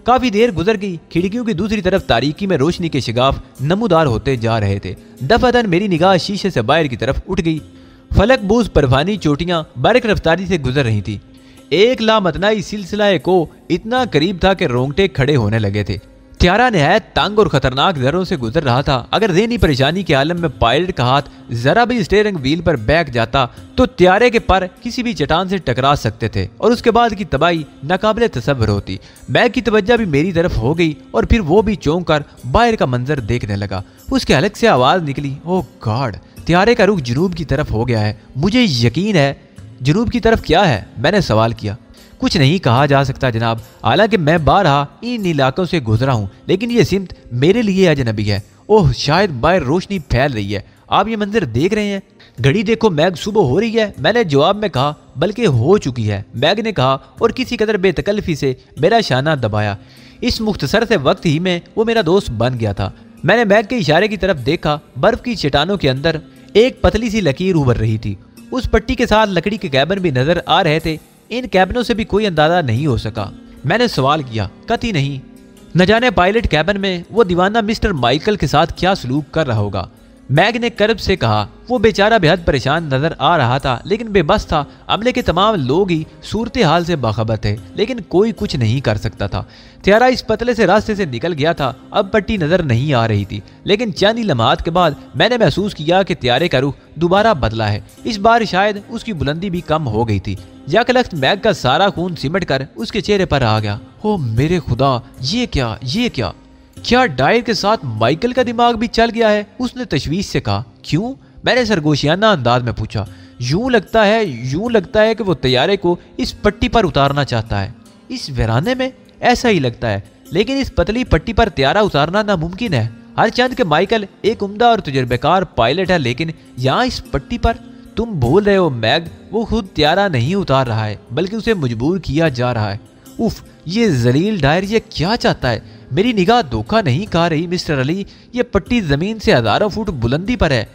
काफी देर गुजर गई। खिड़कियों की दूसरी तरफ तारीकी में रोशनी के शिगाफ नमूदार होते जा रहे थे। दफादन मेरी निगाह शीशे से बाहर की तरफ उठ गई। फलक बूज परवानी चोटियां बारिक रफ्तारी से गुजर रही थी। एक लामतनाई सिलसिला को इतना करीब था कि रोंगटे खड़े होने लगे थे। त्यारा नहायत तंग और खतरनाक दरों से गुजर रहा था। अगर ज़हनी परेशानी के आलम में पायलट का हाथ जरा भी स्टीयरिंग व्हील पर बैठ जाता तो त्यारे के पर किसी भी चट्टान से टकरा सकते थे और उसके बाद की तबाही नाकाबिले तसव्वुर होती। मैग की तवज्जो भी मेरी तरफ हो गई और फिर वो भी चौंक कर बाहर का मंजर देखने लगा। उसके हलक से आवाज निकली, ओह गॉड, त्यारे का रुख जुनूब की तरफ हो गया है। मुझे यकीन है। जुनूब की तरफ क्या है? मैंने सवाल किया। कुछ नहीं कहा जा सकता जनाब, हालांकि मैं बारहा इन इलाकों से गुजरा हूँ, लेकिन ये सिमत मेरे लिए अजनबी है। ओह, शायद बाहर रोशनी फैल रही है। आप ये मंजर देख रहे हैं? घड़ी देखो मैग, सुबह हो रही है। मैंने जवाब में कहा, बल्कि हो चुकी है, मैग ने कहा और किसी कदर बेतकल्फी से मेरा शाना दबाया। इस मुख्तसर से वक्त ही में वो मेरा दोस्त बन गया था। मैंने मैग के इशारे की तरफ देखा। बर्फ की चट्टानों के अंदर एक पतली सी लकीर उभर रही थी। उस पट्टी के साथ लकड़ी के कैबिन भी नजर आ रहे थे। इन कैबिनों से भी कोई अंदाजा नहीं हो सका। मैंने सवाल किया, कतई नहीं। न जाने पायलट कैबिन में वो दीवाना मिस्टर माइकल के साथ क्या सलूक कर रहा होगा। मैग ने कर्ब से कहा। वो बेचारा बेहद परेशान नजर आ रहा था, लेकिन बेबस था। अमले के तमाम लोग ही सूरत हाल से बाखबर थे, लेकिन कोई कुछ नहीं कर सकता था। त्यारा इस पतले से रास्ते से निकल गया था। अब पट्टी नजर नहीं आ रही थी, लेकिन चंद ही लम्हात के बाद मैंने महसूस किया कि त्यारे का रुख दोबारा बदला है। इस बार शायद उसकी बुलंदी भी कम हो गई थी। यकलख्त मैग का सारा खून सिमट कर उसके चेहरे पर आ गया। ओ मेरे खुदा, ये क्या? क्या डायर के साथ माइकल का दिमाग भी चल गया है? उसने तशवीश से कहा। क्यों? मैंने सरगोशियाना अंदाज में पूछा। यूं लगता है कि वो तैयारे को इस पट्टी पर उतारना चाहता है। इस वीराने में ऐसा ही लगता है, लेकिन इस पतली पट्टी पर त्यारा उतारना नामुमकिन है। हर चंद के माइकल एक उम्दा और तजुर्बेकार पायलट है, लेकिन यहाँ इस पट्टी पर तुम भूल रहे हो मैग, वो खुद त्यारा नहीं उतार रहा है, बल्कि उसे मजबूर किया जा रहा है। उफ, ये जलील डायर ये क्या चाहता है? मेरी निगाह धोखा नहीं खा रही मिस्टर अली। ये पट्टी जमीन से हजारों फुट बुलंदी पर है।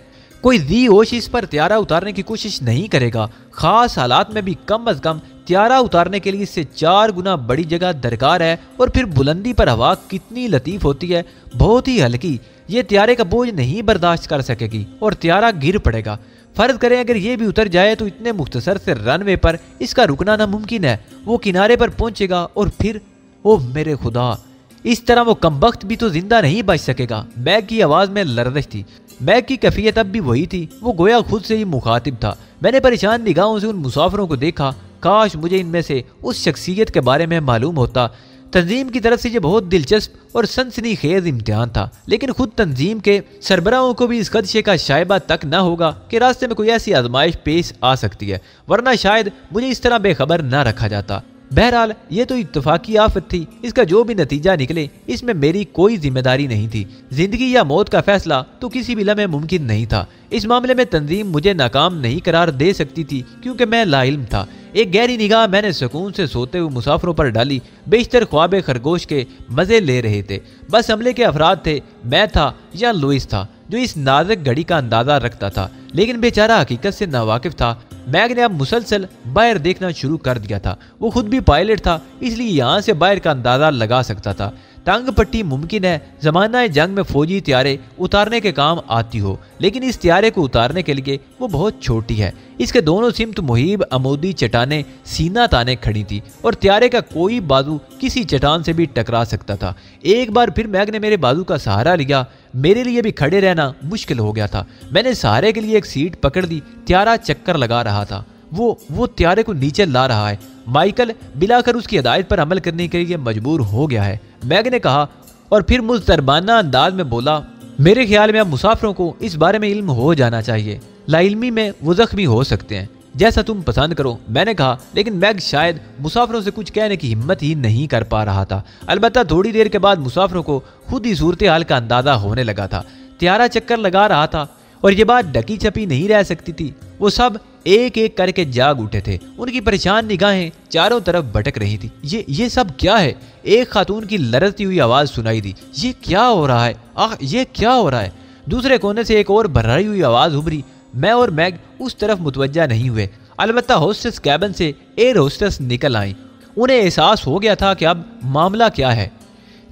कोई दी होश इस पर त्यारा उतारने की कोशिश नहीं करेगा। खास हालात में भी कम अज कम त्यारा उतारने के लिए इससे 4 गुना बड़ी जगह दरकार है। और फिर बुलंदी पर हवा कितनी लतीफ होती है, बहुत ही हल्की। ये त्यारे का बोझ नहीं बर्दाश्त कर सकेगी और त्यारा गिर पड़ेगा। फर्ज करें अगर ये भी उतर जाए तो इतने मुख्तसर से रनवे पर इसका रुकना नामुमकिन है। वो किनारे पर पहुंचेगा और फिर, ओह मेरे खुदा, इस तरह वो कमबख्त भी तो जिंदा नहीं बच सकेगा। मैग की आवाज में लर्जिश थी। मैग की कैफियत अब भी वही थी। वो गोया खुद से ही मुखातिब था। मैंने परेशान निगाहों से उन मुसाफिरों को देखा। काश मुझे इनमें से उस शख्सियत के बारे में मालूम होता। तंजीम की तरफ से ये बहुत दिलचस्प और सनसनीखेज इम्तिहान था, लेकिन खुद तंजीम के सरबराहों को भी इस खदशे का शायबा तक न होगा कि रास्ते में कोई ऐसी आजमाइश पेश आ सकती है, वरना शायद मुझे इस तरह बेखबर न रखा जाता। बहरहाल ये तो इत्तफाकी आफत थी। इसका जो भी नतीजा निकले इसमें मेरी कोई जिम्मेदारी नहीं थी। जिंदगी या मौत का फैसला तो किसी भी लम्हे मुमकिन नहीं था। इस मामले में तंजीम मुझे नाकाम नहीं करार दे सकती थी, क्योंकि मैं लाइल्म था। एक गहरी निगाह मैंने सुकून से सोते हुए मुसाफिरों पर डाली। बेशतर ख्वाब खरगोश के मजे ले रहे थे। बस हमले के अफराद थे, मैं था या लुइस था जो इस नाजुक घड़ी का अंदाजा रखता था, लेकिन बेचारा हकीकत से नावाकिफ था। मैग ने अब मुसलसल बाहर देखना शुरू कर दिया था। वो खुद भी पायलट था, इसलिए यहाँ से बाहर का अंदाजा लगा सकता था। तंग पट्टी मुमकिन है जमाना जंग में फौजी त्यारे उतारने के काम आती हो, लेकिन इस त्यारे को उतारने के लिए वो बहुत छोटी है। इसके दोनों सिमत मुहिब अमूदी चट्टानें सीना ताने खड़ी थी और त्यारे का कोई बाजू किसी चट्टान से भी टकरा सकता था। एक बार फिर मैग ने मेरे बाजू का सहारा लिया। मेरे लिए भी खड़े रहना मुश्किल हो गया था। मैंने सहारे के लिए एक सीट पकड़ दी। त्यारा चक्कर लगा रहा था। वो त्यारे को नीचे ला रहा है। माइकल बिलाकर उसकी हिदायत पर अमल करने के लिए मजबूर हो गया है, मैग ने कहा और फिर मुस्तरबाना अंदाज में बोला, मेरे ख्याल में अब मुसाफिरों को इस बारे में इल्म हो जाना चाहिए। लाइल्मी में वो जख्मी हो सकते हैं। जैसा तुम पसंद करो, मैंने कहा, लेकिन मैग शायद मुसाफिरों से कुछ कहने की हिम्मत ही नहीं कर पा रहा था। अलबत्ता थोड़ी देर के बाद मुसाफिरों को खुद ही सूरत हाल का अंदाजा होने लगा था। त्यारा चक्कर लगा रहा था और ये बात ढकी छपी नहीं रह सकती थी। वो सब एक एक करके जाग उठे थे। उनकी परेशान निगाहें चारों तरफ भटक रही थी। ये सब क्या है? एक खातून की लरजती हुई आवाज सुनाई दी, ये क्या हो रहा है? ये क्या हो रहा है? दूसरे कोने से एक और भर्राई हुई आवाज उभरी। मैं और मैग उस तरफ मुतवज्जा नहीं हुए। अलबत्ता होस्टेस कैबिन से एयर होस्टेस निकल आई। उन्हें एहसास हो गया था कि अब मामला क्या है।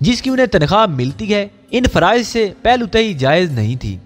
जिसकी उन्हें तनख्वाह मिलती है इन फराइज से पहलुते ही जायज नहीं थी।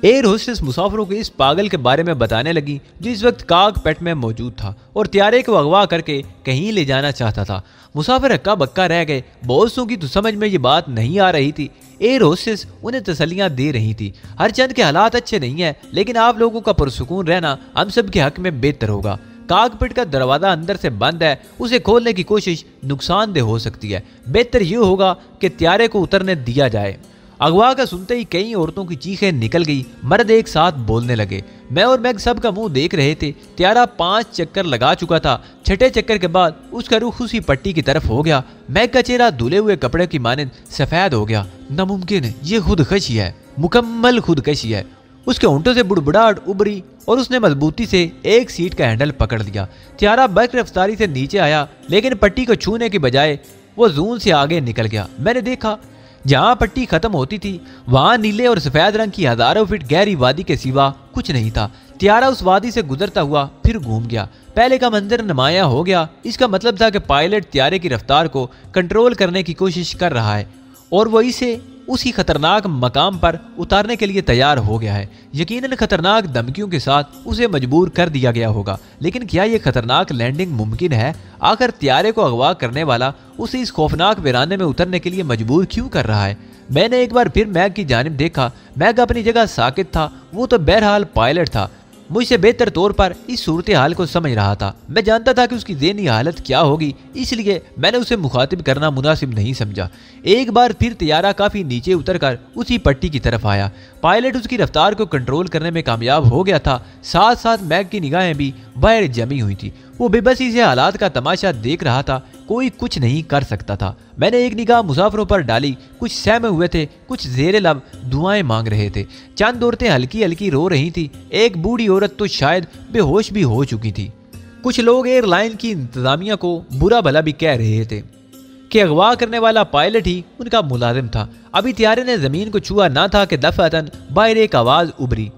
एयर होस्टेस मुसाफिरों को इस पागल के बारे में बताने लगी जो इस वक्त काकपेट में मौजूद था और त्यारे को अगवा करके कहीं ले जाना चाहता था। मुसाफिर हक्का बक्का रह गए। बॉसों की तो समझ में ये बात नहीं आ रही थी। एयर होस्टेस उन्हें तसल्लियां दे रही थी। हर चंद के हालात अच्छे नहीं है, लेकिन आप लोगों का पुरसुकून रहना हम सब के हक में बेहतर होगा। काकपिट का दरवाजा अंदर से बंद है, उसे खोलने की कोशिश नुकसानदेह हो सकती है। बेहतर यह होगा कि त्यारे को उतरने दिया जाए। अगवा का सुनते ही कई औरतों की चीखें निकल गई। मर्द एक साथ बोलने लगे। मैं और मैग सब का मुंह देख रहे थे। त्यारा 5 चक्कर लगा चुका था। छठे चक्कर के बाद उसका रुख उसी पट्टी की तरफ हो गया। मैग का चेहरा धुले हुए कपड़े की मानंद सफेद हो गया। नामुमकिन है, ये खुदकशी है, मुकम्मल खुदकशी है। उसके होंठों से बुड़बुड़ाहट उभरी और उसने मजबूती से एक सीट का हैंडल पकड़ लिया। त्यारा बर्क रफ्तारी से नीचे आया, लेकिन पट्टी को छूने के बजाय वो जून से आगे निकल गया। मैंने देखा जहां पट्टी खत्म होती थी वहां नीले और सफेद रंग की हजारों फीट गहरी वादी के सिवा कुछ नहीं था। त्यारा उस वादी से गुजरता हुआ फिर घूम गया। पहले का मंजर नुमाया हो गया। इसका मतलब था कि पायलट त्यारे की रफ्तार को कंट्रोल करने की कोशिश कर रहा है और वो इसे उसी खतरनाक मकाम पर उतारने के लिए तैयार हो गया है। यकीनन खतरनाक धमकियों के साथ उसे मजबूर कर दिया गया होगा, लेकिन क्या यह खतरनाक लैंडिंग मुमकिन है? आखिर त्यारे को अगवा करने वाला उसे इस खौफनाक वीराने में उतरने के लिए मजबूर क्यों कर रहा है? मैंने एक बार फिर मैग की जानिब देखा। मैग अपनी जगह साकित था। वो तो बहरहाल पायलट था। मुझसे बेहतर तौर पर इस सूरत हाल को समझ रहा था। मैं जानता था कि उसकी ज़हनी हालत क्या होगी, इसलिए मैंने उसे मुखातिब करना मुनासिब नहीं समझा। एक बार फिर त्यारा काफ़ी नीचे उतरकर उसी पट्टी की तरफ आया। पायलट उसकी रफ्तार को कंट्रोल करने में कामयाब हो गया था। साथ साथ मैग की निगाहें भी बाहर जमी हुई थी। वो बेबसी से हालात का तमाशा देख रहा था। कोई कुछ नहीं कर सकता था। मैंने एक निगाह मुसाफिरों पर डाली। कुछ सहमे हुए थे, कुछ जेरे लब दुआएं मांग रहे थे। चंद औरतें हल्की हल्की रो रही थी। एक बूढ़ी औरत तो शायद बेहोश भी हो चुकी थी। कुछ लोग एयरलाइन की इंतजामिया को बुरा भला भी कह रहे थे कि अगवा करने वाला पायलट ही उनका मुलाजिम था। अभी त्यारे ने जमीन को छुआ ना था कि दफअतन बाहर एक आवाज उभरी।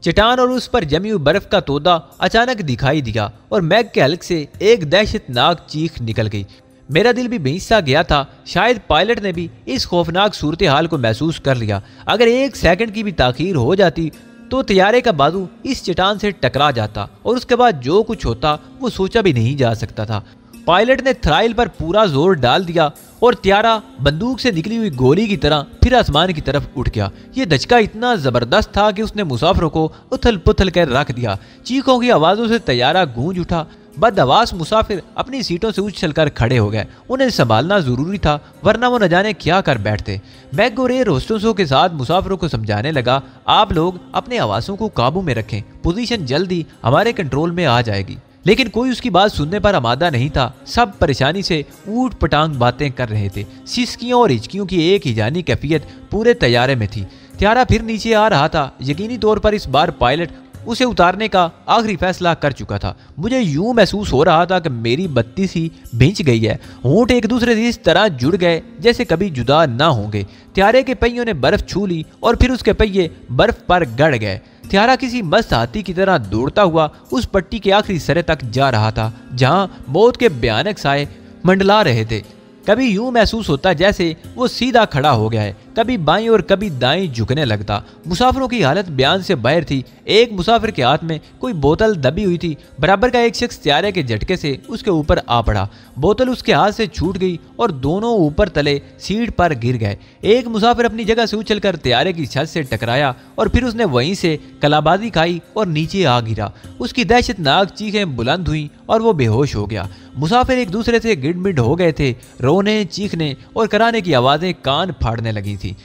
चट्टान और उस पर जमी हुई बर्फ का तोदा अचानक दिखाई दिया और मैग के हल्क से एक दहशतनाक चीख निकल गई। मेरा दिल भी बेहिस्सा गया था। शायद पायलट ने भी इस खौफनाक सूरत हाल को महसूस कर लिया। अगर 1 सेकंड की भी ताखीर हो जाती तो त्यारे का बाजू इस चट्टान से टकरा जाता और उसके बाद जो कुछ होता वो सोचा भी नहीं जा सकता था। पायलट ने थ्राइल पर पूरा जोर डाल दिया और त्यारा बंदूक से निकली हुई गोली की तरह फिर आसमान की तरफ उठ गया। यह धचका इतना जबरदस्त था कि उसने मुसाफिरों को उथल पुथल कर रख दिया। चीखों की आवाजों से तैयारा गूंज उठा। बदहवास मुसाफिर अपनी सीटों से उछलकर खड़े हो गए। उन्हें संभालना जरूरी था, वरना वो न जाने क्या कर बैठते। मैग और एयर होस्टेसों के साथ मुसाफिरों को समझाने लगा, आप लोग अपने आवाज़ों को काबू में रखें, पोजीशन जल्दी हमारे कंट्रोल में आ जाएगी। लेकिन कोई उसकी बात सुनने पर आमादा नहीं था। सब परेशानी से ऊट पटांग बातें कर रहे थे। सिसकियों और हिचकियों की एक ही जानी कैफियत पूरे तैयारे में थी। त्यारा फिर नीचे आ रहा था। यकीनी तौर पर इस बार पायलट उसे उतारने का आखिरी फैसला कर चुका था। मुझे यूं महसूस हो रहा था कि मेरी बत्ती सी भिंच गई है। होंठ एक दूसरे से इस तरह जुड़ गए जैसे कभी जुदा ना होंगे। त्यारे के पहियों ने बर्फ छू ली और फिर उसके पहिए बर्फ पर गड़ गए। त्यारा किसी मस्त हाथी की तरह दौड़ता हुआ उस पट्टी के आखिरी सिरे तक जा रहा था, जहां मौत के भयानक साए मंडला रहे थे। कभी यूं महसूस होता जैसे वो सीधा खड़ा हो गया है, कभी बाईं और कभी दाईं झुकने लगता। मुसाफिरों की हालत बयान से बाहर थी। एक मुसाफिर के हाथ में कोई बोतल दबी हुई थी। बराबर का एक शख्स त्यारे के झटके से उसके ऊपर आ पड़ा। बोतल उसके हाथ से छूट गई और दोनों ऊपर तले सीट पर गिर गए। एक मुसाफिर अपनी जगह से उछलकर त्यारे की छत से टकराया और फिर उसने वहीं से कलाबाजी खाई और नीचे आ गिरा। उसकी दहशतनाक चीखें बुलंद हुई और वो बेहोश हो गया। मुसाफिर एक दूसरे से गिड़मिड़ हो गए थे। रोने, चीखने और कराने की आवाजें कान फाड़ने लगी थी।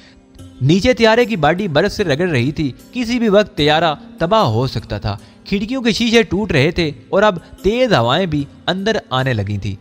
नीचे त्यारे की बॉडी बर्फ से रगड़ रही थी। किसी भी वक्त त्यारा तबाह हो सकता था। खिड़कियों के शीशे टूट रहे थे और अब तेज हवाएं भी अंदर आने लगी थी।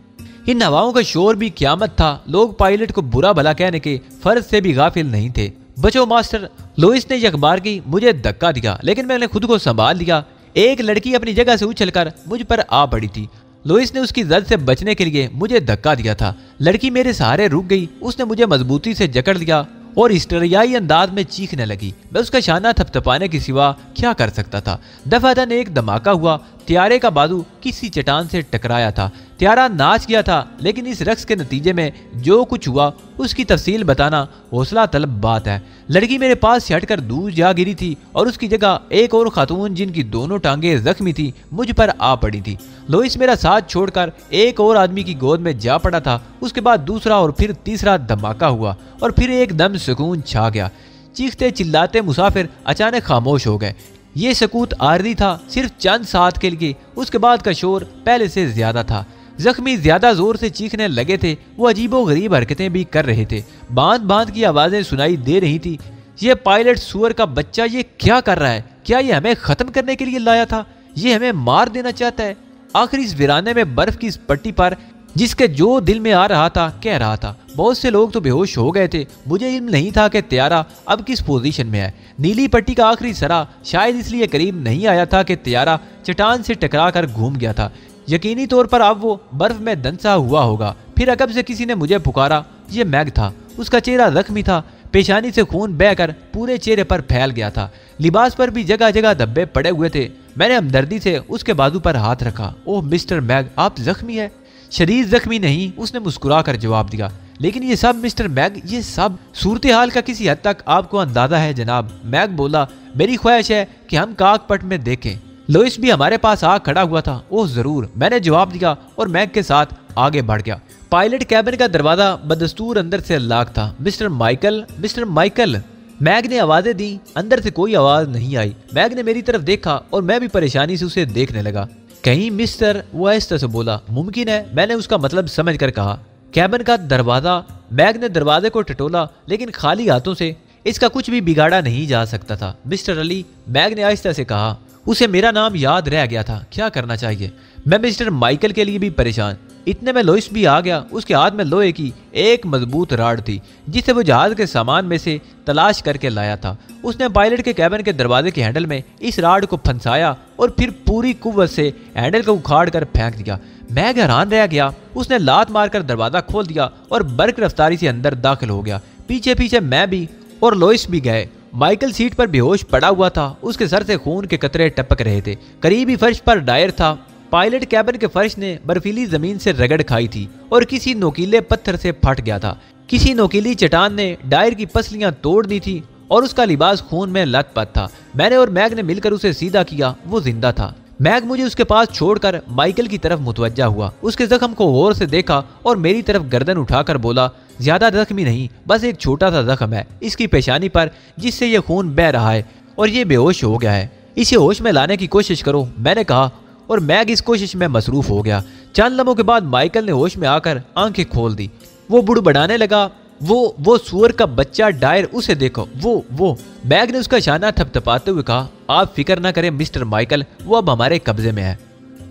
इन हवाओं का शोर भी क़यामत था। लोग पायलट को बुरा भला कहने के फर्ज से भी गाफिल नहीं थे। बचो मास्टर, लोइस ने अखबार की मुझे धक्का दिया, लेकिन मैंने खुद को संभाल लिया। एक लड़की अपनी जगह से उछलकर मुझ पर आ पड़ी थी। लोइस ने उसकी जद से बचने के लिए मुझे धक्का दिया था। लड़की मेरे सहारे रुक गई। उसने मुझे मजबूती से जकड़ लिया और हिस्टेरियाई अंदाज में चीखने लगी। मैं उसका शाना थपथपाने के सिवा क्या कर सकता था। दफादन एक धमाका हुआ। त्यारे का बाजू किसी चट्टान से टकराया था। त्यारा नाच गया था, लेकिन इस रक्स के नतीजे में जो कुछ हुआ उसकी तफसील बताना हौसला तलब बात है। लड़की मेरे पास से हटकर दूर जा गिरी थी और उसकी जगह एक और खातून जिनकी दोनों टांगे जख्मी थी मुझ पर आ पड़ी थी। लोइस मेरा साथ छोड़कर एक और आदमी की गोद में जा पड़ा था। उसके बाद दूसरा और फिर तीसरा धमाका हुआ और फिर एकदम सुकून छा गया। चीखते चिल्लाते मुसाफिर अचानक खामोश हो गए। ये सकूत आरदी था, सिर्फ चंद साथ के लिए। उसके बाद का शोर पहले से ज्यादा था। जख्मी ज्यादा जोर से चीखने लगे थे। वो अजीबो गरीब हरकतें भी कर रहे थे। बांध बांध की आवाजें सुनाई दे रही थी। ये पायलट सुअर का बच्चा ये क्या कर रहा है? क्या ये हमें खत्म करने के लिए लाया था? ये हमें मार देना चाहता है? आखिर इस वीराने में बर्फ की इस पट्टी पर जिसके जो दिल में आ रहा था कह रहा था। बहुत से लोग तो बेहोश हो गए थे। मुझे इल्म नहीं था कि त्यारा अब किस पोजीशन में है। नीली पट्टी का आखिरी सरा शायद इसलिए करीब नहीं आया था कि त्यारा चट्टान से टकरा कर घूम गया था। यकीनी तौर पर अब वो बर्फ में दंसा हुआ होगा। फिर अकब से किसी ने मुझे पुकारा। ये मैग था। उसका चेहरा जख्मी था। पेशानी से खून बहकर पूरे चेहरे पर फैल गया था। लिबास पर भी जगह जगह धब्बे पड़े हुए थे। मैंने हमदर्दी से उसके बाजू पर हाथ रखा। ओह मिस्टर मैग, आप जख्मी है? शदीद जख्मी नहीं, उसने मुस्कुरा कर जवाब दिया। लेकिन ये सब मिस्टर मैग, ये सब सूरत हाल का किसी हद तक आपको अंदाजा है जनाब। मैग बोला, मेरी ख्वाहिश है कि हम काकपट में देखें। लोइस भी हमारे पास आ खड़ा हुआ था। ओह जरूर, मैंने जवाब दिया और मैग के साथ आगे बढ़ गया। पायलट कैबिन का दरवाजा बदस्तूर अंदर से लॉक था। Mister Michael, mister Michael, Meg ने आवाजें दी। अंदर से कोई आवाज नहीं आई। मैग ने मेरी तरफ देखा और मैं भी परेशानी से उसे देखने लगा। कहीं मिस्टर, वो आहिस्ता से बोला। मुमकिन है, मैंने उसका मतलब समझ कर कहा। कैबिन का दरवाजा। मैग ने दरवाजे को टटोला, लेकिन खाली हाथों से इसका कुछ भी बिगाड़ा नहीं जा सकता था। मिस्टर अली, मैग ने आहिस्ता से कहा। उसे मेरा नाम याद रह गया था। क्या करना चाहिए? मैं मिस्टर माइकल के लिए भी परेशान। इतने में लोइस भी आ गया। उसके हाथ में लोहे की एक मजबूत राड थी जिसे वो जहाज के सामान में से तलाश करके लाया था। उसने पायलट के कैबिन के दरवाजे के हैंडल में इस राड को फंसाया और फिर पूरी कुव्वत से हैंडल को उखाड़ कर फेंक दिया। मैग हैरान रह गया। उसने लात मारकर दरवाजा खोल दिया और बर्क रफ्तारी से अंदर दाखिल हो गया। पीछे पीछे मैं भी और लोइस भी गए। माइकल सीट पर बेहोश पड़ा हुआ था। उसके सर से खून के कतरे टपक रहे थे। करीबी फर्श पर डायर था। पायलट कैबिन के फर्श ने बर्फीली जमीन से रगड़ खाई थी और किसी नोकीले पत्थर से फट गया था। किसी नोकीली चट्टान ने डायर की पसलियां तोड़ दी थी और उसका लिबास खून में लथपथ था। मैंने और मैग ने मिलकर उसे सीधा किया। वो जिंदा था। मैग मुझे उसके पास छोड़कर माइकल की तरफ मुतवज्जा हुआ। उसके जख्म को गौर से देखा और मेरी तरफ गर्दन उठाकर बोला, ज्यादा जख्मी नहीं, बस एक छोटा सा जख्म है इसकी पेशानी पर जिससे ये खून बह रहा है और ये बेहोश हो गया है। इसे होश में लाने की कोशिश करो, मैंने कहा और मैग इस कोशिश में मसरूफ हो गया। चंद लम्हों के बाद माइकल ने होश में आकर आंखें खोल दी। वो बुड़बड़ाने लगा। वो सुअर का बच्चा डायर, उसे देखो, वो। मैग ने उसका शाना थपथपाते हुए कहा, आप फिक्र ना करें मिस्टर माइकल, वो अब हमारे कब्जे में है।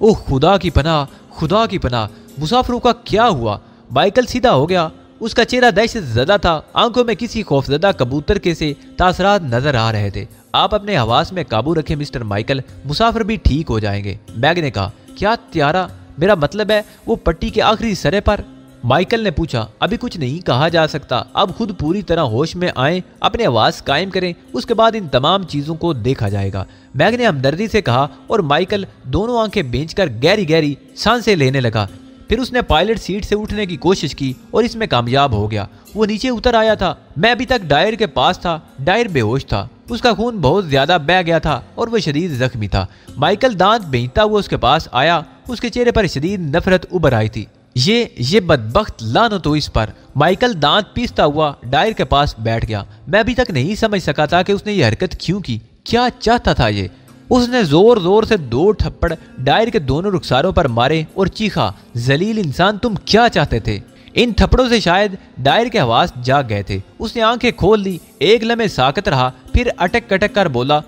ओह खुदा की पनाह, खुदा की पनाह, मुसाफिरों का क्या हुआ? माइकल सीधा हो गया। उसका चेहरा दहशत ज़दा था। आंखों में किसी खौफजदा कबूतर के से तासरात नजर आ रहे थे। आप अपने हवास में काबू रखें मिस्टर माइकल, मुसाफिर भी ठीक हो जाएंगे। मैग ने कहा, क्या त्यारा? मेरा मतलब है वो पट्टी के आखिरी सरे पर। माइकल ने पूछा, अभी कुछ नहीं कहा जा सकता। अब खुद पूरी तरह होश में आए, अपने आवाज कायम करें, उसके बाद इन तमाम चीजों को देखा जाएगा। मैग ने हमदर्दी से कहा और माइकल दोनों आंखें बेंचकर गहरी गहरी सांसें लेने लगा। फिर उसने पायलट सीट से उठने की कोशिश की और इसमें कामयाब हो गया। वो नीचे उतर आया था। मैं अभी तक डायर के पास था। डायर बेहोश था, उसका खून बहुत ज्यादा बह गया था और वह शदीद जख्मी था। माइकल दांत बेचता हुआ उसके पास आया। उसके चेहरे पर शदीद नफरत उभर आई थी। ये बदबख्त, लानत हो इस पर। माइकल दांत पीसता हुआ डायर के पास बैठ गया। मैं अभी तक नहीं समझ सका था कि उसने ये हरकत क्यों की, क्या चाहता था ये। उसने जोर जोर से 2 थप्पड़ डायर के दोनों रुखसारों पर मारे और चीखा, जलील इंसान, तुम क्या चाहते थे। इन थप्पड़ों से शायद डायर के हवास जाग गए थे। उसने आंखें खोल ली, एक लम्हे साकत रहा, फिर अटक कटक कर बोला,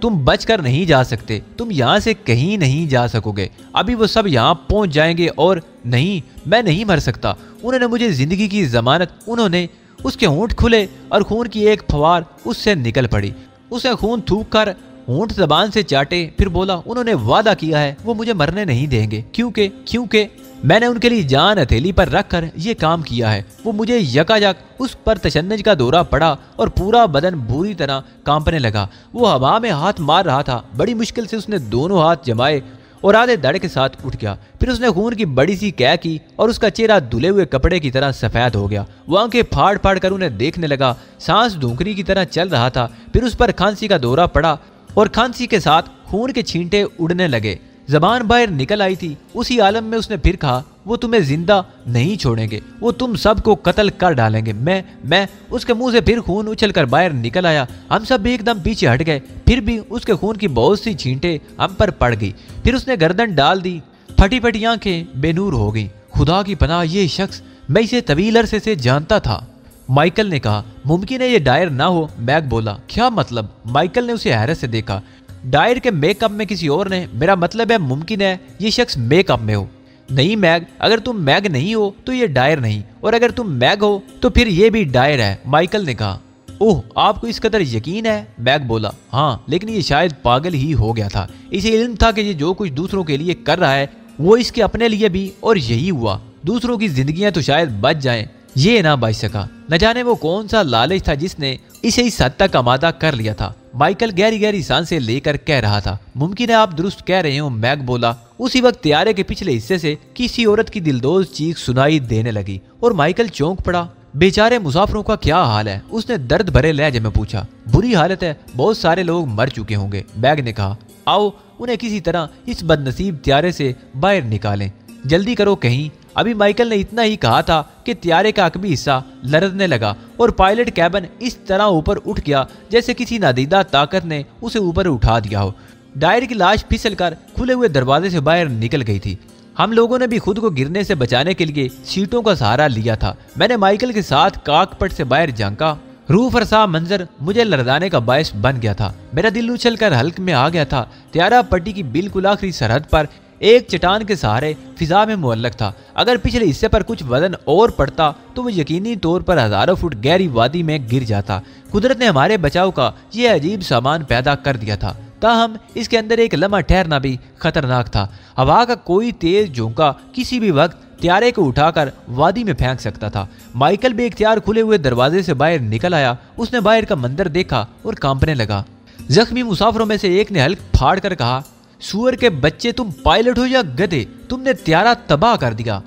तुम बच कर नहीं जा सकते, तुम यहाँ से कहीं नहीं जा सकोगे। अभी वो सब यहाँ पहुँच जाएंगे और नहीं, मैं नहीं मर सकता। उन्होंने मुझे जिंदगी की जमानत। उन्होंने। उसके होंठ खुले और खून की एक फवार उससे निकल पड़ी। उसे खून थूक कर होंठ जबान से चाटे, फिर बोला, उन्होंने वादा किया है वो मुझे मरने नहीं देंगे, क्योंकि मैंने उनके लिए जान हथेली पर रखकर ये काम किया है। वो मुझे यकायक उस पर तशन्नुज का दौरा पड़ा और पूरा बदन बुरी तरह कांपने लगा। वो हवा में हाथ मार रहा था। बड़ी मुश्किल से उसने दोनों हाथ जमाए और आधे दड़ के साथ उठ गया। फिर उसने खून की बड़ी सी कै की और उसका चेहरा धुले हुए कपड़े की तरह सफेद हो गया। वो आंखें फाड़ फाड़ कर उन्हें देखने लगा। सांस धूकरी की तरह चल रहा था। फिर उस पर खांसी का दौरा पड़ा और खांसी के साथ खून के छींटे उड़ने लगे। जबान बाहर निकल आई थी। उसी आलम में उसने फिर कहा, वो तुम्हें जिंदा नहीं छोड़ेंगे, वो तुम सबको कत्ल कर डालेंगे। मैं उसके मुंह से फिर खून उछलकर बाहर निकल आया। हम सब भी एकदम पीछे हट गए। फिर भी उसके खून की बहुत सी छींटे हम पर पड़ गई। फिर उसने गर्दन डाल दी। फटी फटी आंखें बेनूर हो गई। खुदा की पनाह, ये शख्स, मैं इसे तवील अरसे से जानता था। माइकल ने कहा, मुमकिन है ये डायर ना हो। मैग बोला, क्या मतलब। माइकल ने उसे हैरत से देखा। डायर के मेकअप में किसी और ने, मेरा मतलब है मुमकिन है ये शख्स मेकअप में हो। नहीं मैग, अगर तुम मैग नहीं हो तो ये डायर नहीं, और अगर तुम मैग हो तो फिर ये भी डायर है। माइकल ने कहा, ओह, आपको इस कदर यकीन है। मैग बोला, हाँ, लेकिन ये शायद पागल ही हो गया था। इसे इल्म था कि ये जो कुछ दूसरों के लिए कर रहा है वो इसके अपने लिए भी, और यही हुआ। दूसरों की जिंदगियां तो शायद बच जाएं, ये ना बच सका। न जाने वो कौन सा लालच था जिसने इसे इस हद तक आमादा कर लिया था। माइकल गहरी गहरी सांसें लेकर कह रहा था, मुमकिन है आप दुरुस्त कह रहे हो। मैग बोला। उसी वक्त त्यारे के पिछले हिस्से से किसी औरत की दिलदोज चीख सुनाई देने लगी और माइकल चौंक पड़ा। बेचारे मुसाफिरों का क्या हाल है, उसने दर्द भरे लहजे में पूछा। बुरी हालत है, बहुत सारे लोग मर चुके होंगे। मैग ने कहा, आओ उन्हें किसी तरह इस बदनसीब त्यारे से बाहर निकालें, जल्दी करो कहीं। अभी माइकल ने इतना ही कहा था कि त्यारे का अकबी हिस्सा लरजने लगा और पायलट कैबिन इस तरह ऊपर उठ गया जैसे किसी नादीदा ताकत ने उसे ऊपर उठा दिया हो। डायर की लाश फिसलकर खुले हुए दरवाजे से बाहर निकल गई थी। हम लोगों ने भी खुद को गिरने से बचाने के लिए सीटों का सहारा लिया था। मैंने माइकल के साथ काकपट से बाहर झांका। रूह फरसा मंजर मुझे लरजाने का बायस बन गया था। मेरा दिल उछलकर हल्क में आ गया था। त्यारा पट्टी की बिल्कुल आखिरी सरहद पर एक चट्टान के सहारे फिजा में मुअल्लक था। अगर पिछले हिस्से पर कुछ वजन और पड़ता तो वो यकीनी तौर पर हजारों फुट गहरी वादी में गिर जाता। कुदरत ने हमारे बचाव का ये अजीब सामान पैदा कर दिया था, ताहम इसके अंदर एक लम्हा ठहरना भी खतरनाक था। हवा का कोई तेज झोंका किसी भी वक्त त्यारे को उठाकर वादी में फेंक सकता था। माइकल भी इख्तियार खुले हुए दरवाजे से बाहर निकल आया। उसने बाहर का मंजर देखा और कांपने लगा। जख्मी मुसाफिरों में से एक ने हल्क फाड़ कर कहा, सुअर के बच्चे, तुम पायलट हो या गधे, तुमने त्यारा तबाह कर दिया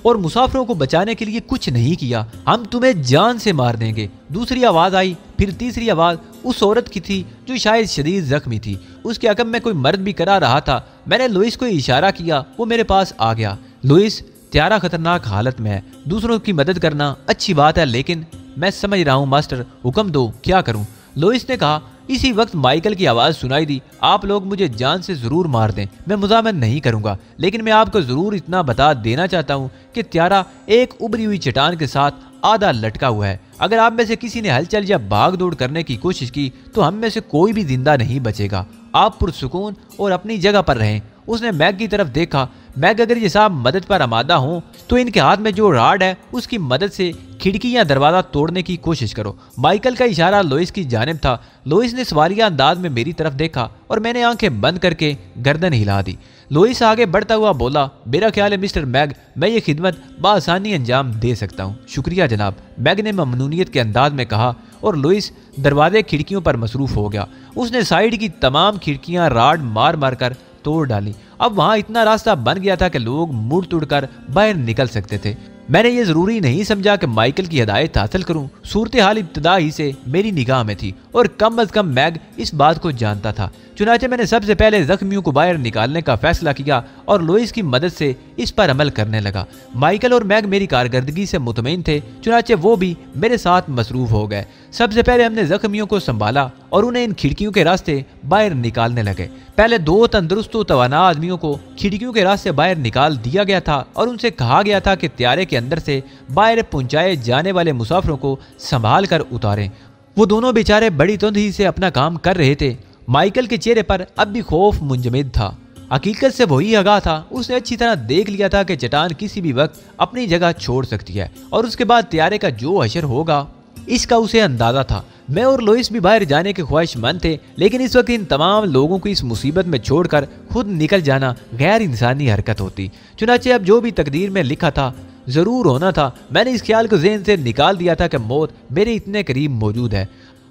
और मुसाफिरों को बचाने के लिए कुछ नहीं किया। हम तुम्हें जान से मार देंगे। दूसरी आवाज आई। फिर तीसरी आवाज उस औरत की थी जो शायद शदीद जख्मी थी। उसके अकब में कोई मर्द भी करा रहा था। मैंने लुइस को इशारा किया, वो मेरे पास आ गया। लुइस, त्यारा खतरनाक हालत में है। दूसरों की मदद करना अच्छी बात है, लेकिन मैं समझ रहा हूँ मास्टर, हुक्म दो, क्या करूँ। लुइस ने कहा। इसी वक्त माइकल की आवाज सुनाई दी, आप लोग मुझे जान से जरूर मार दें, मैं मुजामत नहीं करूंगा, लेकिन मैं आपको जरूर इतना बता देना चाहता हूं कि त्यारा एक उभरी हुई चट्टान के साथ आधा लटका हुआ है। अगर आप में से किसी ने हलचल या भाग दौड़ करने की कोशिश की तो हम में से कोई भी जिंदा नहीं बचेगा। आप पुरसुकून और अपनी जगह पर रहें। उसने मैग की तरफ देखा। मैग, अगर ये साहब मदद पर आमादा हों तो इनके हाथ में जो राड है उसकी मदद से खिड़की या दरवाजा तोड़ने की कोशिश करो। माइकल का इशारा लोइस की जानिब था। लोइस ने सवालिया अंदाज में मेरी तरफ देखा और मैंने आंखें बंद करके गर्दन हिला दी। लोइस आगे बढ़ता हुआ बोला, मेरा ख्याल है मिस्टर मैग, मैं ये खिदमत बआसानी अंजाम दे सकता हूँ। शुक्रिया जनाब, मैग ने ममनूनियत के अंदाज में कहा और लोइस दरवाजे खिड़कियों पर मसरूफ हो गया। उसने साइड की तमाम खिड़कियां राड मार मार कर तोड़ डाली। अब वहां इतना रास्ता बन गया था कि लोग मुड़ तुड़ कर बाहर निकल सकते थे। मैंने ये जरूरी नहीं समझा कि माइकल की हिदायत हासिल करूं। सूरत हाल इब्तदा ही से मेरी निगाह में थी और कम अज कम मैग इस बात को जानता था। चुनाचे मैंने सबसे पहले जख्मियों को बाहर निकालने का फैसला किया और लोइस की मदद से इस पर अमल करने लगा। माइकल और मैग मेरी कारकर्दगी से मुतमईन थे, चुनाचे वो भी मेरे साथ मसरूफ हो गए। सबसे पहले हमने जख्मियों को संभाला और उन्हें इन खिड़कियों के रास्ते बाहर निकालने लगे। पहले 2 तंदुरुस्त व तवाना आदमियों को खिड़कियों के रास्ते बाहर निकाल दिया गया था और उनसे कहा गया था कि त्यारे के अंदर से बाहर पहुंचाए जाने वाले मुसाफिरों को संभाल कर उतारें। वो दोनों बेचारे बड़ी तुंदही से अपना काम कर रहे थे। माइकल के चेहरे पर अब भी खौफ मुंजमद था। हकीकत से वही आगाह था। उसने अच्छी तरह देख लिया था कि चट्टान किसी भी वक्त अपनी जगह छोड़ सकती है और उसके बाद त्यारे का जो हशर होगा इसका उसे अंदाजा था। मैं और लोइस भी बाहर जाने के ख्वाहिशमंद थे, लेकिन इस वक्त इन तमाम लोगों को इस मुसीबत में छोड़कर खुद निकल जाना गैर इंसानी हरकत होती। चुनाचे अब जो भी तकदीर में लिखा था जरूर होना था। मैंने इस ख्याल को ज़हन से निकाल दिया था कि मौत मेरे इतने करीब मौजूद है।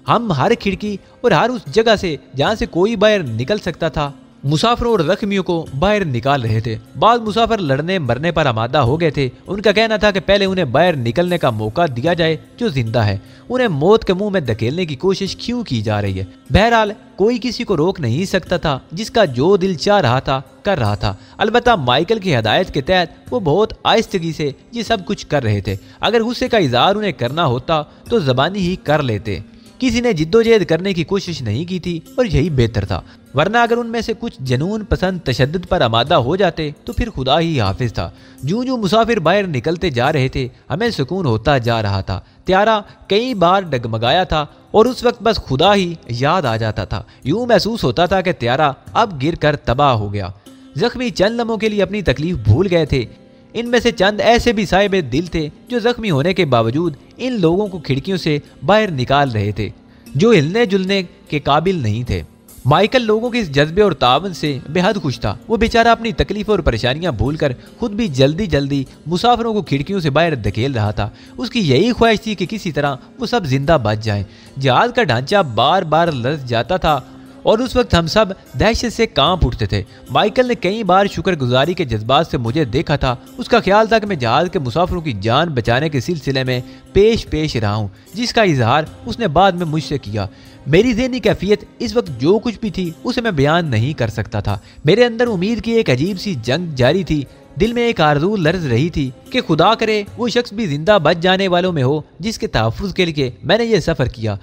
हम हर खिड़की और हर उस जगह से जहाँ से कोई बाहर निकल सकता था मुसाफिरों और जख्मियों को बाहर निकाल रहे थे। बाद मुसाफिर लड़ने मरने पर आमादा हो गए थे। उनका कहना था कि पहले उन्हें बाहर निकलने का मौका दिया जाए जो जिंदा है। उन्हें मौत के मुंह में धकेलने की कोशिश क्यों की जा रही है? बहरहाल कोई किसी को रोक नहीं सकता था। जिसका जो दिल चाह रहा था कर रहा था। अलबत्ता माइकल की हिदायत के तहत वो बहुत आहिस्तगी से ये सब कुछ कर रहे थे। अगर गुस्से का इजहार उन्हें करना होता तो जबानी ही कर लेते। किसी ने जिद्दोजहद करने की कोशिश नहीं की थी और यही बेहतर था। वरना अगर उनमें से कुछ जनून पसंद तशद्दुद पर आमादा हो जाते तो फिर खुदा ही हाफिज था। जूं जूं मुसाफिर बाहर निकलते जा रहे थे हमें सुकून होता जा रहा था। त्यारा कई बार डगमगाया था और उस वक्त बस खुदा ही याद आ जाता था। यूं महसूस होता था कि त्यारा अब गिर कर तबाह हो गया। जख्मी चंद लम्हों के लिए अपनी तकलीफ भूल गए थे। इनमें से चंद ऐसे भी साहिब दिल थे जो जख्मी होने के बावजूद इन लोगों को खिड़कियों से बाहर निकाल रहे थे, जो हिलने जुलने के काबिल नहीं थे। माइकल लोगों के इस जज्बे और तावन से बेहद खुश था। वो बेचारा अपनी तकलीफ और परेशानियां भूलकर खुद भी जल्दी जल्दी मुसाफिरों को खिड़कियों से बाहर धकेल रहा था। उसकी यही ख्वाहिश थी कि किसी तरह वो सब जिंदा बच जाएं। जहाज का ढांचा बार बार लर्ज जाता था और उस वक्त हम सब दहशत से कांप उठते थे। माइकल ने कई बार शुक्रगुजारी के जज्बात से मुझे देखा था। उसका ख्याल था कि मैं जहाज के मुसाफिरों की जान बचाने के सिलसिले में पेश रहा हूँ, जिसका इजहार उसने बाद में मुझसे किया। मेरी ज़हनी कैफियत इस वक्त जो कुछ भी थी उसे मैं बयान नहीं कर सकता था। मेरे अंदर उम्मीद की एक अजीब सी जंग जारी थी। दिल में एक आरज़ू लर्ज रही थी कि खुदा करे वो शख्स भी जिंदा बच जाने वालों में हो जिसके तहफ़्फ़ुज़ के लिए मैंने ये सफ़र किया।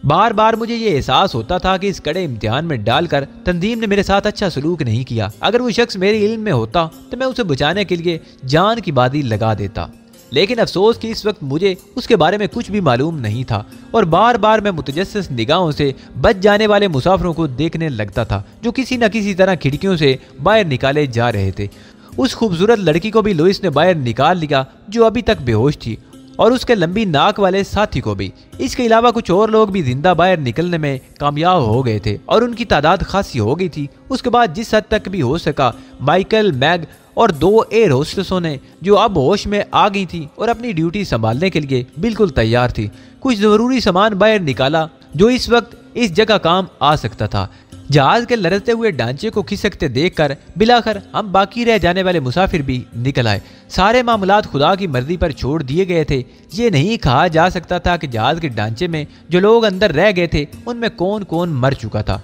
बार बार मुझे ये एहसास होता था कि इस कड़े इम्तिहान में डालकर तंजीम ने मेरे साथ अच्छा सलूक नहीं किया। अगर वो शख्स मेरे इल्म में होता तो मैं उसे बचाने के लिए जान की बाजी लगा देता। लेकिन अफसोस कि इस वक्त मुझे उसके बारे में कुछ भी मालूम नहीं था और बार बार मैं मुतजस्सिस निगाहों से बच जाने वाले मुसाफिरों को देखने लगता था जो किसी न किसी तरह खिड़कियों से बाहर निकाले जा रहे थे। उस खूबसूरत लड़की को भी लोइस ने बाहर निकाल लिया जो अभी तक बेहोश थी, और उसके लंबी नाक वाले साथी को भी। इसके अलावा कुछ और लोग भी जिंदा बाहर निकलने में कामयाब हो गए थे और उनकी तादाद खासी हो गई थी। उसके बाद जिस हद तक भी हो सका माइकल, मैग और 2 एयर होस्टेसों ने जो अब होश में आ गई थी और अपनी ड्यूटी संभालने के लिए बिल्कुल तैयार थी, कुछ जरूरी सामान बाहर निकाला जो इस वक्त इस जगह काम आ सकता था। जहाज के लरजते हुए ढांचे को खिसकते देखकर बिलाखर हम बाकी रह जाने वाले मुसाफिर भी निकल आए। सारे मामलात खुदा की मर्जी पर छोड़ दिए गए थे। ये नहीं कहा जा सकता था कि जहाज के ढांचे में जो लोग अंदर रह गए थे उनमें कौन कौन मर चुका था,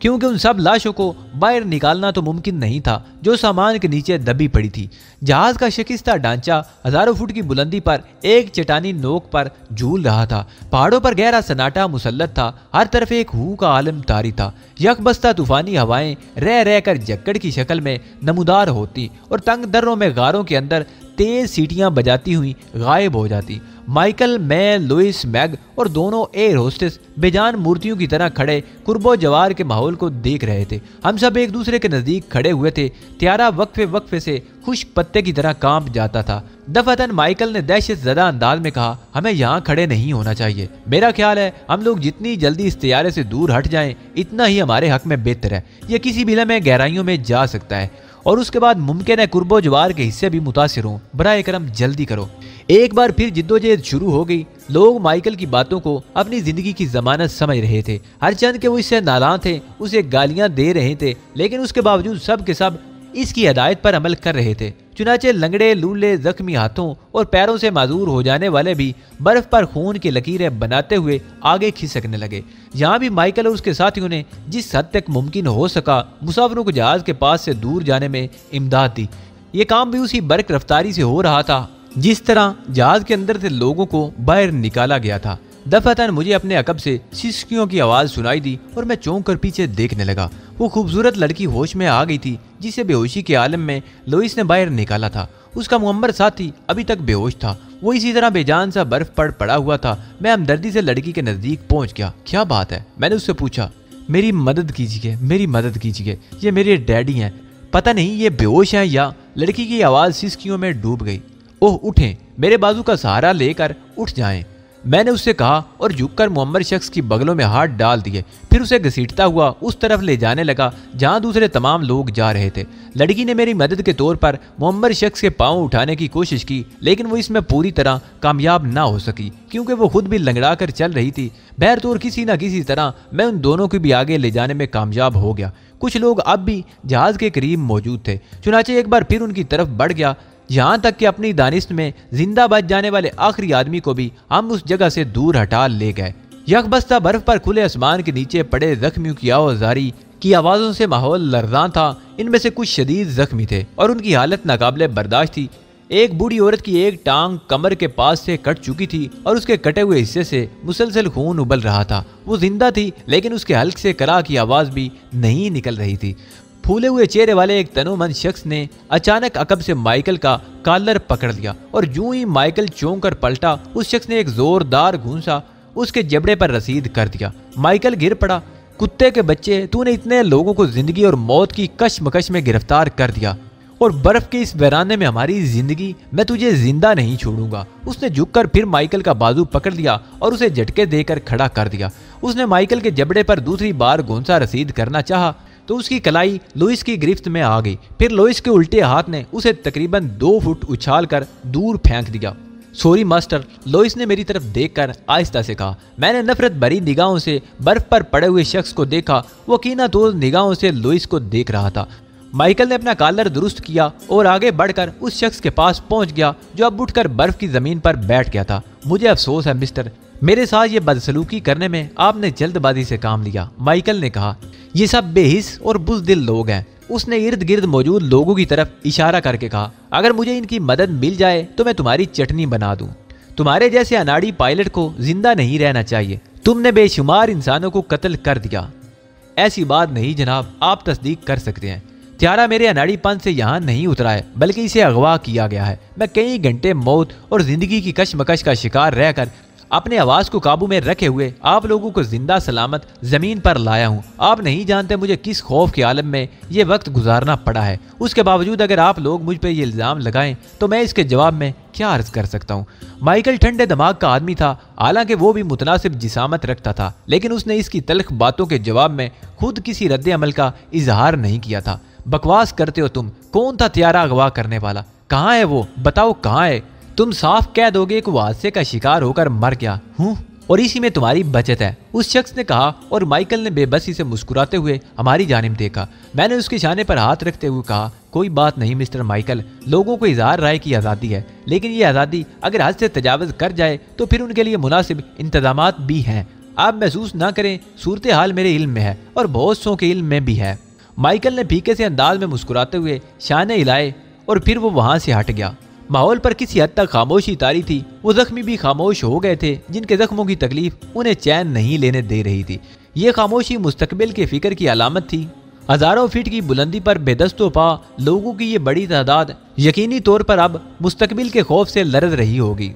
क्योंकि उन सब लाशों को बाहर निकालना तो मुमकिन नहीं था जो सामान के नीचे दबी पड़ी थी। जहाज का शिकस्ता ढांचा हजारों फुट की बुलंदी पर एक चट्टानी नोक पर झूल रहा था। पहाड़ों पर गहरा सन्नाटा मुसल्लत था। हर तरफ एक हू का आलम तारी था। यकबस्ता तूफानी हवाएं रह रह कर जक्कड़ की शक्ल में नमूदार होती और तंग दर्रों में गारों के अंदर तेज सीटियां बजाती हुई गायब हो जाती। माइकल, मैं, लुइस, मैग और दोनों एयर होस्टेस बेजान मूर्तियों की तरह खड़े कुर्बो जवार के माहौल को देख रहे थे। हम सब एक दूसरे के नजदीक खड़े हुए थे। त्यारा वक्फे वक्फे से खुश्क पत्ते की तरह कांप जाता था। दफातन माइकल ने दहशत ज़दा अंदाज में कहा, हमें यहाँ खड़े नहीं होना चाहिए। मेरा ख्याल है हम लोग जितनी जल्दी इस तैयारे से दूर हट जाएं इतना ही हमारे हक में बेहतर है। यह किसी भी लम्हे गहराइयों में जा सकता है और उसके बाद मुमकिन है कुर्बो जवार के हिस्से भी मुतासिर हों। बराए करम जल्दी करो। एक बार फिर जिद्दोजहद शुरू हो गई। लोग माइकल की बातों को अपनी जिंदगी की जमानत समझ रहे थे। हर चंद के वो इससे नाराज थे, उसे गालियां दे रहे थे, लेकिन उसके बावजूद सब के सब इसकी हदायत पर अमल कर रहे थे। चुनाचे लंगड़े, लूले, जख्मी हाथों और पैरों से माजूर हो जाने वाले भी बर्फ पर खून की लकीरें बनाते हुए आगे खिसकने लगे। यहाँ भी माइकल और उसके साथियों ने जिस हद तक मुमकिन हो सका मुसाफिरों को जहाज के पास से दूर जाने में इमदाद दी। ये काम भी उसी बर्क रफ्तारी से हो रहा था जिस तरह जहाज के अंदर से लोगों को बाहर निकाला गया था। दफातन मुझे अपने अकब से सिसकियों की आवाज सुनाई दी और मैं चौंक कर पीछे देखने लगा। वो खूबसूरत लड़की होश में आ गई थी जिसे बेहोशी के आलम में लोइस ने बाहर निकाला था। उसका मुअम्मर साथी अभी तक बेहोश था। वो इसी तरह बेजान सा बर्फ पर पड़ा हुआ था। मैं हमदर्दी से लड़की के नजदीक पहुंच गया। क्या बात है? मैंने उससे पूछा। मेरी मदद कीजिए, मेरी मदद कीजिए, ये मेरे डैडी हैं, पता नहीं ये बेहोश हैं या। लड़की की आवाज सिसकियों में डूब गई। ओह उठें, मेरे बाजू का सहारा लेकर उठ जाएं, मैंने उससे कहा और झुककर मुअम्मर शख्स की बगलों में हाथ डाल दिए। फिर उसे घसीटता हुआ उस तरफ ले जाने लगा जहां दूसरे तमाम लोग जा रहे थे। लड़की ने मेरी मदद के तौर पर मुअम्मर शख्स के पांव उठाने की कोशिश की, लेकिन वो इसमें पूरी तरह कामयाब ना हो सकी क्योंकि वो खुद भी लंगड़ा कर चल रही थी। बहरतौर किसी न किसी तरह मैं उन दोनों को भी आगे ले जाने में कामयाब हो गया। कुछ लोग अब भी जहाज के करीब मौजूद थे। चुनाचे एक बार फिर उनकी तरफ बढ़ गया, यहाँ तक कि अपनी दानिश में जिंदा बच जाने वाले आखिरी आदमी को भी हम उस जगह से दूर हटा ले गए। यकबस्ता बर्फ पर खुले आसमान के नीचे पड़े जख्मियों की आवाजारी की आवाजों से माहौल लर्जां था। इनमें से कुछ शदीद जख्मी थे और उनकी हालत नाकाबिले बर्दाश्त थी। एक बूढ़ी औरत की एक टांग कमर के पास से कट चुकी थी और उसके कटे हुए हिस्से से मुसलसल खून उबल रहा था। वो जिंदा थी लेकिन उसके हल्क से कराह की आवाज भी नहीं निकल रही थी। फूले हुए चेहरे वाले एक तनोमंद शख्स ने अचानक अकब से माइकल का कॉलर पकड़ लिया और यूं ही माइकल चौंक कर पलटा, उस शख्स ने एक जोरदार घूंसा उसके जबड़े पर रसीद कर दिया। माइकल गिर पड़ा। कुत्ते के बच्चे, तूने इतने लोगों को जिंदगी और मौत की कशमकश में गिरफ्तार कर दिया और बर्फ के इस वीराने में हमारी जिंदगी, मैं तुझे जिंदा नहीं छोड़ूंगा। उसने झुककर फिर माइकल का बाजू पकड़ लिया और उसे झटके देकर खड़ा कर दिया। उसने माइकल के जबड़े पर दूसरी बार घूंसा रसीद करना चाहा तो उसकी कलाई लोइस की गिरफ्त में आ गई। फिर लोइस के उल्टे हाथ ने उसे तकरीबन 2 फुट उछालकर दूर फेंक दिया। सॉरी मास्टर, लोइस ने मेरी तरफ देखकर आहिस्ता से कहा। मैंने नफरत भरी निगाहों से बर्फ पर पड़े हुए शख्स को देखा। वो कीनातोज निगाहों से लोइस को देख रहा था। माइकल ने अपना कॉलर दुरुस्त किया और आगे बढ़कर उस शख्स के पास पहुंच गया जो अब उठकर बर्फ की जमीन पर बैठ गया था। मुझे अफसोस है मिस्टर, मेरे साथ ये बदसलूकी करने में आपने जल्दबाजी से काम लिया, माइकल ने कहा। ये सब बेहिस और बुज़दिल लोग हैं। उसने इर्द गिर्द मौजूद लोगों की तरफ इशारा करके कहा, अगर मुझे इनकी मदद मिल जाए तो मैं तुम्हारी चटनी बना दूं। तुम्हारे जैसे अनाड़ी पायलट को जिंदा नहीं रहना चाहिए। तुमने बेशुमार इंसानों को कत्ल कर दिया। ऐसी बात नहीं जनाब, आप तस्दीक कर सकते हैं। त्यारा मेरे अनाड़ीपन से यहाँ नहीं उतरा है, बल्कि इसे अगवा किया गया है। मैं कई घंटे मौत और जिंदगी की कशमकश का शिकार रहकर अपने आवाज को काबू में रखे हुए आप लोगों को जिंदा सलामत जमीन पर लाया हूँ। आप नहीं जानते मुझे किस खौफ के आलम में ये वक्त गुजारना पड़ा है। उसके बावजूद अगर आप लोग मुझ पर ये इल्जाम लगाएं तो मैं इसके जवाब में क्या अर्ज कर सकता हूँ। माइकल ठंडे दिमाग का आदमी था, हालांकि वो भी मुतनासिब जिसामत रखता था, लेकिन उसने इसकी तल्ख बातों के जवाब में खुद किसी रद्द अमल का इजहार नहीं किया था। बकवास करते हो तुम। कौन था त्यारा अगवा करने वाला? कहाँ है वो? बताओ कहाँ है? तुम साफ कह दोगे कि वो हादसे का शिकार होकर मर गया हूँ और इसी में तुम्हारी बचत है, उस शख्स ने कहा और माइकल ने बेबसी से मुस्कुराते हुए हमारी जानिब देखा। मैंने उसके शाने पर हाथ रखते हुए कहा, कोई बात नहीं मिस्टर माइकल, लोगों को इजहार राय की आज़ादी है, लेकिन ये आज़ादी अगर हद से तजावज़ कर जाए तो फिर उनके लिए मुनासिब इंतजामात भी हैं। आप महसूस ना करें, सूरत हाल मेरे इल्म में है और बहुत सौ के इल्म में भी है। माइकल ने फीके से अंदाज में मुस्कुराते हुए शाने हिलाए और फिर वो वहां से हट गया। माहौल पर किसी हद तक खामोशी तारी थी। वो जख्मी भी खामोश हो गए थे जिनके जख्मों की तकलीफ उन्हें चैन नहीं लेने दे रही थी। ये खामोशी मुस्तकबिल के फिक्र की अलामत थी। हजारों फीट की बुलंदी पर बेदस्तो पा लोगों की ये बड़ी तादाद यकीनी तौर पर अब मुस्तकबिल के खौफ से लरज रही होगी।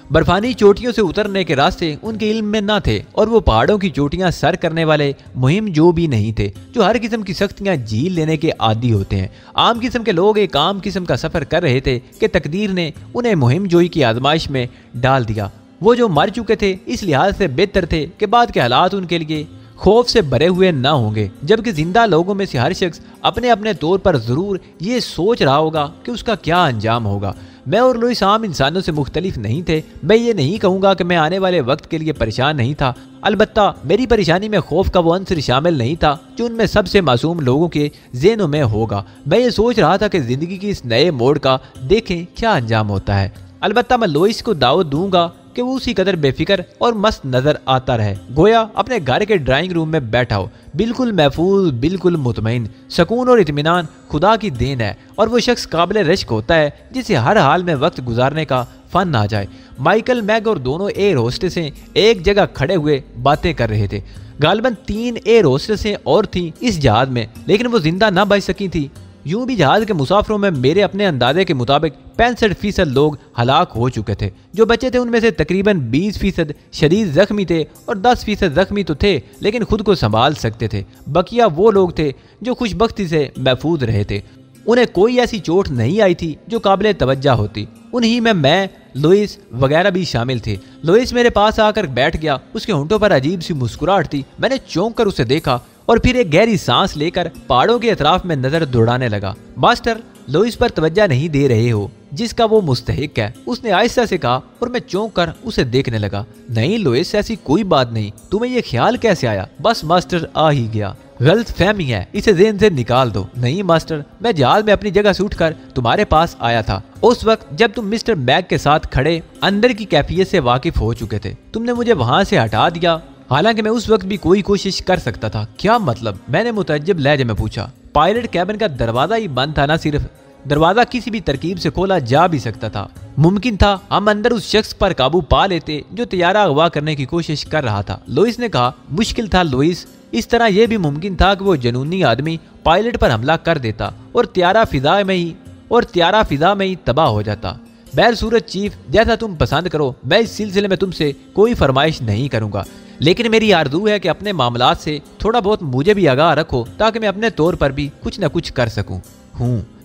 बर्फानी चोटियों से उतरने के रास्ते उनके इल्म में न थे और वो पहाड़ों की चोटियां सर करने वाले मुहिम जो भी नहीं थे, जो हर किस्म की सख्तियां झील लेने के आदी होते हैं। आम किस्म के लोग एक आम किस्म का सफर कर रहे थे कि तकदीर ने उन्हें मुहिम जोई की आजमाइश में डाल दिया। वो जो मर चुके थे इस लिहाज से बेहतर थे कि बाद के हालात उनके लिए खौफ से भरे हुए ना होंगे, जबकि जिंदा लोगों में से हर शख्स अपने अपने तौर पर जरूर ये सोच रहा होगा कि उसका क्या अंजाम होगा। मैं और लुइस आम इंसानों से मुख्तलिफ नहीं थे। मैं ये नहीं कहूँगा कि मैं आने वाले वक्त के लिए परेशान नहीं था। अलबत्ता मेरी परेशानी में खौफ का वो अंसर शामिल नहीं था जो उनमें सबसे मासूम लोगों के ज़हनों में होगा। मैं ये सोच रहा था कि ज़िंदगी की इस नए मोड़ का देखें क्या अंजाम होता है। अलबत्ता मैं लुइस को दावत दूंगा कि वो उसी कदर बेफिक्र और मस्त नजर आता रहे, गोया अपने घर के ड्राइंग रूम में बैठा हो, बिल्कुल महफूज, बिल्कुल मुतमईन। सुकून और इत्मीनान खुदा की देन है और वो शख्स काबिल रश्क होता है जिसे हर हाल में वक्त गुजारने का फन आ जाए। माइकल, मैग और दोनों एयर होस्टेसें एक जगह खड़े हुए बातें कर रहे थे। गालिबन 3 एयर होस्टेसें और थीं इस जहाज में, लेकिन वो जिंदा ना बच सकी थी। यूं भी जहाज के मुसाफिरों में मेरे अपने अंदाजे के मुताबिक 65% लोग हलाक हो चुके थे। जो बचे थे उनमें से तकरीबन 20% शदीद जख्मी थे और 10% जख्मी तो थे लेकिन खुद को संभाल सकते थे। बकिया वो लोग थे जो खुशबख्ती से महफूज रहे थे। उन्हें कोई ऐसी चोट नहीं आई थी जो काबिल तवज्जा होती। उन्हीं में मैं, लुइस वगैरह भी शामिल थे। लुइस मेरे पास आकर बैठ गया। उसके होंठों पर अजीब सी मुस्कुराहट थी। मैंने चौंक कर उसे देखा और फिर एक गहरी सांस लेकर पहाड़ों के अतराफ में नजर दौड़ाने लगा। मास्टर, लुइस पर तवज्जा नहीं दे रहे हो जिसका वो मुस्तहिक है, उसने आहिस्ता से कहा और मैं चौंक कर उसे देखने लगा। नहीं लुइस, ऐसी कोई बात नहीं। तुम्हें ये ख्याल कैसे आया? बस मास्टर, आ ही गया। गलत फहमी है, इसे ज़हन से निकाल दो। नहीं मास्टर, मैं जहाज में अपनी जगह से उठकर तुम्हारे पास आया था उस वक्त जब तुम मिस्टर मैग के साथ खड़े अंदर की कैफियत से वाकिफ हो चुके थे। तुमने मुझे वहां से हटा दिया, हालांकि मैं उस वक्त भी कोई कोशिश कर सकता था। क्या मतलब? मैंने मुतअज्जिब लहजे में पूछा। पायलट कैबिन का दरवाजा ही बंद था, ना सिर्फ दरवाजा किसी भी तरकीब से खोला जा भी सकता था। मुमकिन था हम अंदर उस शख्स पर काबू पा लेते जो तैयारा अगवा करने की कोशिश कर रहा था। लुइस ने कहा। मुश्किल था लुइस, इस तरह यह भी मुमकिन था कि वो जनूनी आदमी पायलट पर हमला कर देता और त्यारा फिजा में ही तबाह हो जाता। बैर सूरत चीफ, जैसा तुम पसंद करो, मैं इस सिलसिले में तुमसे कोई फरमाइश नहीं करूंगा, लेकिन मेरी आरज़ू है कि अपने मामलात से थोड़ा बहुत मुझे भी आगाह रखो ताकि मैं अपने तौर पर भी कुछ न कुछ कर सकूं।